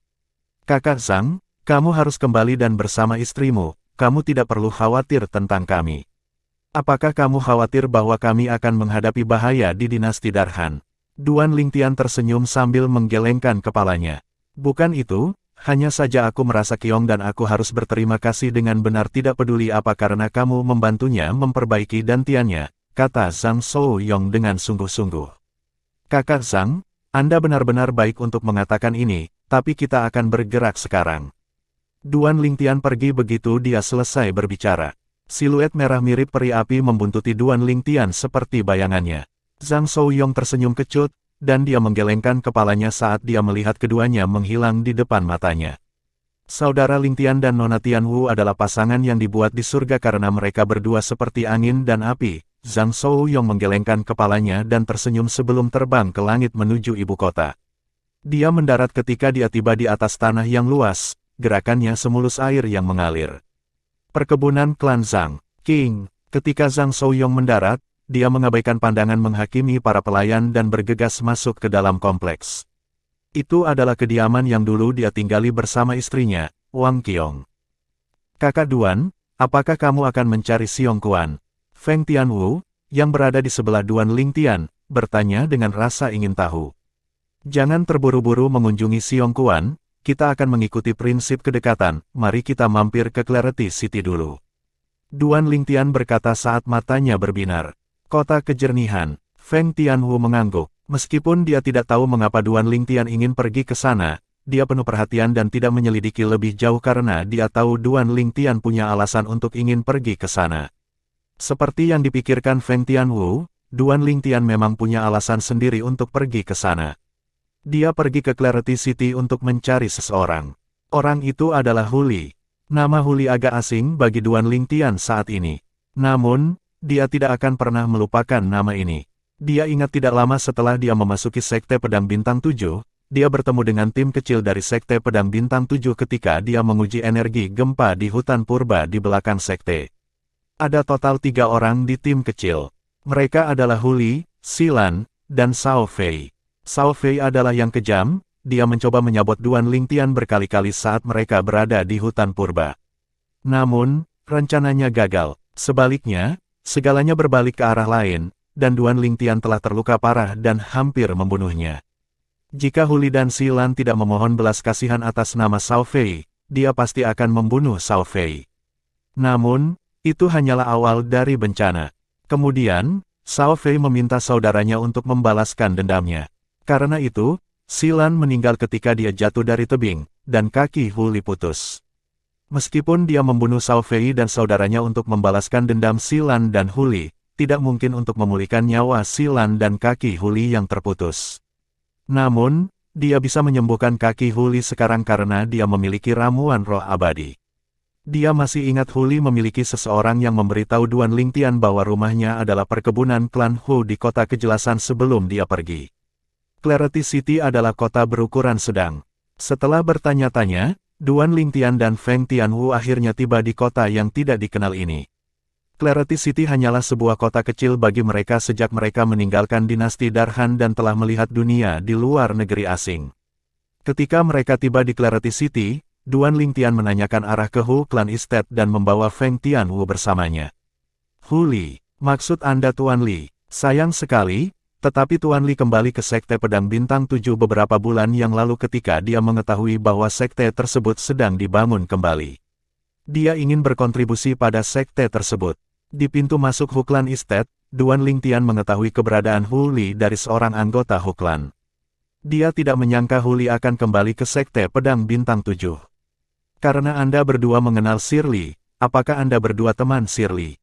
Kakak Zhang, kamu harus kembali dan bersama istrimu, kamu tidak perlu khawatir tentang kami. Apakah kamu khawatir bahwa kami akan menghadapi bahaya di dinasti Darhan? Duan Lingtian tersenyum sambil menggelengkan kepalanya. Bukan itu, hanya saja aku merasa Kiong dan aku harus berterima kasih dengan benar tidak peduli apa karena kamu membantunya memperbaiki dantiannya, kata Zhang Shouyong dengan sungguh-sungguh. Kakak Zhang, Anda benar-benar baik untuk mengatakan ini, tapi kita akan bergerak sekarang. Duan Lingtian pergi begitu dia selesai berbicara. Siluet merah mirip peri api membuntuti Duan Lingtian seperti bayangannya. Zhang Shouyong tersenyum kecut, dan dia menggelengkan kepalanya saat dia melihat keduanya menghilang di depan matanya. Saudara Lingtian dan Nona Tianwu adalah pasangan yang dibuat di surga karena mereka berdua seperti angin dan api. Zhang Shouyong menggelengkan kepalanya dan tersenyum sebelum terbang ke langit menuju ibu kota. Dia mendarat ketika dia tiba di atas tanah yang luas, gerakannya semulus air yang mengalir. Perkebunan klan Zhang, King. Ketika Zhang Shouyong mendarat, dia mengabaikan pandangan menghakimi para pelayan dan bergegas masuk ke dalam kompleks. Itu adalah kediaman yang dulu dia tinggali bersama istrinya, Wang Qiong. Kakak Duan, apakah kamu akan mencari Xiong Quan? Feng Tianwu, yang berada di sebelah Duan Lingtian, bertanya dengan rasa ingin tahu. Jangan terburu-buru mengunjungi Xiong Quan, kita akan mengikuti prinsip kedekatan, mari kita mampir ke Clarity City dulu. Duan Lingtian berkata saat matanya berbinar. Kota kejernihan. Feng Tianwu mengangguk. Meskipun dia tidak tahu mengapa Duan Lingtian ingin pergi ke sana, dia penuh perhatian dan tidak menyelidiki lebih jauh karena dia tahu Duan Lingtian punya alasan untuk ingin pergi ke sana. Seperti yang dipikirkan Feng Tianwu, Duan Lingtian memang punya alasan sendiri untuk pergi ke sana. Dia pergi ke Clarity City untuk mencari seseorang. Orang itu adalah Hu Li. Nama Hu Li agak asing bagi Duan Lingtian saat ini. Namun, dia tidak akan pernah melupakan nama ini. Dia ingat tidak lama setelah dia memasuki Sekte Pedang Bintang 7, dia bertemu dengan tim kecil dari Sekte Pedang Bintang 7 ketika dia menguji energi gempa di hutan purba di belakang sekte. Ada total 3 orang di tim kecil. Mereka adalah Hu Li, Xilan, dan Cao Fei. Cao Fei adalah yang kejam. Dia mencoba menyabot Duan Lingtian berkali-kali saat mereka berada di hutan purba. Namun, rencananya gagal. Sebaliknya, segalanya berbalik ke arah lain, dan Duan Lingtian telah terluka parah dan hampir membunuhnya. Jika Hu Li dan Xilan tidak memohon belas kasihan atas nama Cao Fei, dia pasti akan membunuh Cao Fei. Namun, itu hanyalah awal dari bencana. Kemudian, Cao Fei meminta saudaranya untuk membalaskan dendamnya. Karena itu, Xilan meninggal ketika dia jatuh dari tebing, dan kaki Hu Li putus. Meskipun dia membunuh Cao Fei dan saudaranya untuk membalaskan dendam Xilan dan Hu Li, tidak mungkin untuk memulihkan nyawa Xilan dan kaki Hu Li yang terputus. Namun, dia bisa menyembuhkan kaki Hu Li sekarang karena dia memiliki ramuan roh abadi. Dia masih ingat Hu Li memiliki seseorang yang memberitahu Duan Lingtian bahwa rumahnya adalah perkebunan klan Hu di kota kejelasan sebelum dia pergi. Clarity City adalah kota berukuran sedang. Setelah bertanya-tanya, Duan Lingtian dan Feng Tianwu akhirnya tiba di kota yang tidak dikenal ini. Clarity City hanyalah sebuah kota kecil bagi mereka sejak mereka meninggalkan dinasti Darhan dan telah melihat dunia di luar negeri asing. Ketika mereka tiba di Clarity City, Duan Lingtian menanyakan arah ke Hu Clan Estate dan membawa Feng Tianwu bersamanya. Hu Li, maksud Anda Tuan Li? Sayang sekali. Tetapi Tuan Li kembali ke Sekte Pedang Bintang 7 beberapa bulan yang lalu ketika dia mengetahui bahwa sekte tersebut sedang dibangun kembali. Dia ingin berkontribusi pada sekte tersebut. Di pintu masuk Hu Clan Estate, Duan Lingtian mengetahui keberadaan Hu Li dari seorang anggota Hu Clan. Dia tidak menyangka Hu Li akan kembali ke Sekte Pedang Bintang 7. Karena Anda berdua mengenal Shirley, apakah Anda berdua teman Shirley?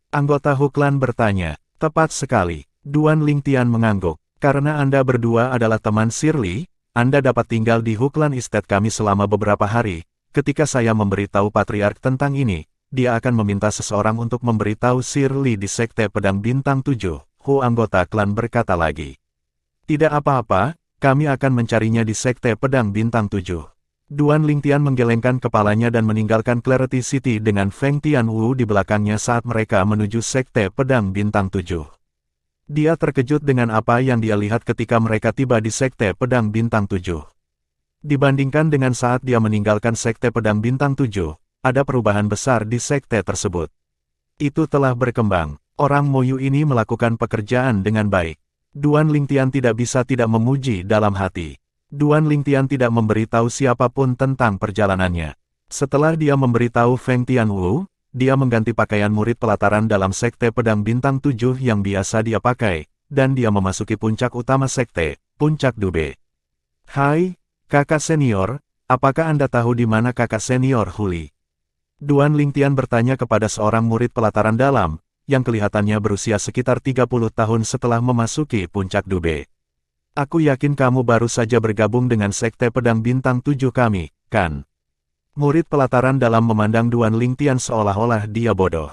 Anggota Hu Clan bertanya. Tepat sekali. Duan Lingtian mengangguk. Karena Anda berdua adalah teman Shirley, Anda dapat tinggal di Hu Clan Estate kami selama beberapa hari. Ketika saya memberitahu Patriark tentang ini, dia akan meminta seseorang untuk memberitahu Shirley di Sekte Pedang Bintang 7. Hu anggota klan berkata lagi. Tidak apa-apa, kami akan mencarinya di Sekte Pedang Bintang 7. Duan Lingtian menggelengkan kepalanya dan meninggalkan Clarity City dengan Feng Tianwu di belakangnya saat mereka menuju Sekte Pedang Bintang 7. Dia terkejut dengan apa yang dia lihat ketika mereka tiba di Sekte Pedang Bintang 7. Dibandingkan dengan saat dia meninggalkan Sekte Pedang Bintang 7, ada perubahan besar di sekte tersebut. Itu telah berkembang. Orang Moyu ini melakukan pekerjaan dengan baik. Duan Lingtian tidak bisa tidak memuji dalam hati. Duan Lingtian tidak memberitahu siapapun tentang perjalanannya. Setelah dia memberitahu Feng Tianwu, dia mengganti pakaian murid pelataran dalam Sekte Pedang Bintang 7 yang biasa dia pakai, dan dia memasuki puncak utama sekte, Puncak Dube. Hai, kakak senior, apakah Anda tahu di mana kakak senior Hu Li? Duan Lingtian bertanya kepada seorang murid pelataran dalam, yang kelihatannya berusia sekitar 30 tahun setelah memasuki Puncak Dube. Aku yakin kamu baru saja bergabung dengan Sekte Pedang Bintang 7 kami, kan? Murid pelataran dalam memandang Duan Lingtian seolah-olah dia bodoh.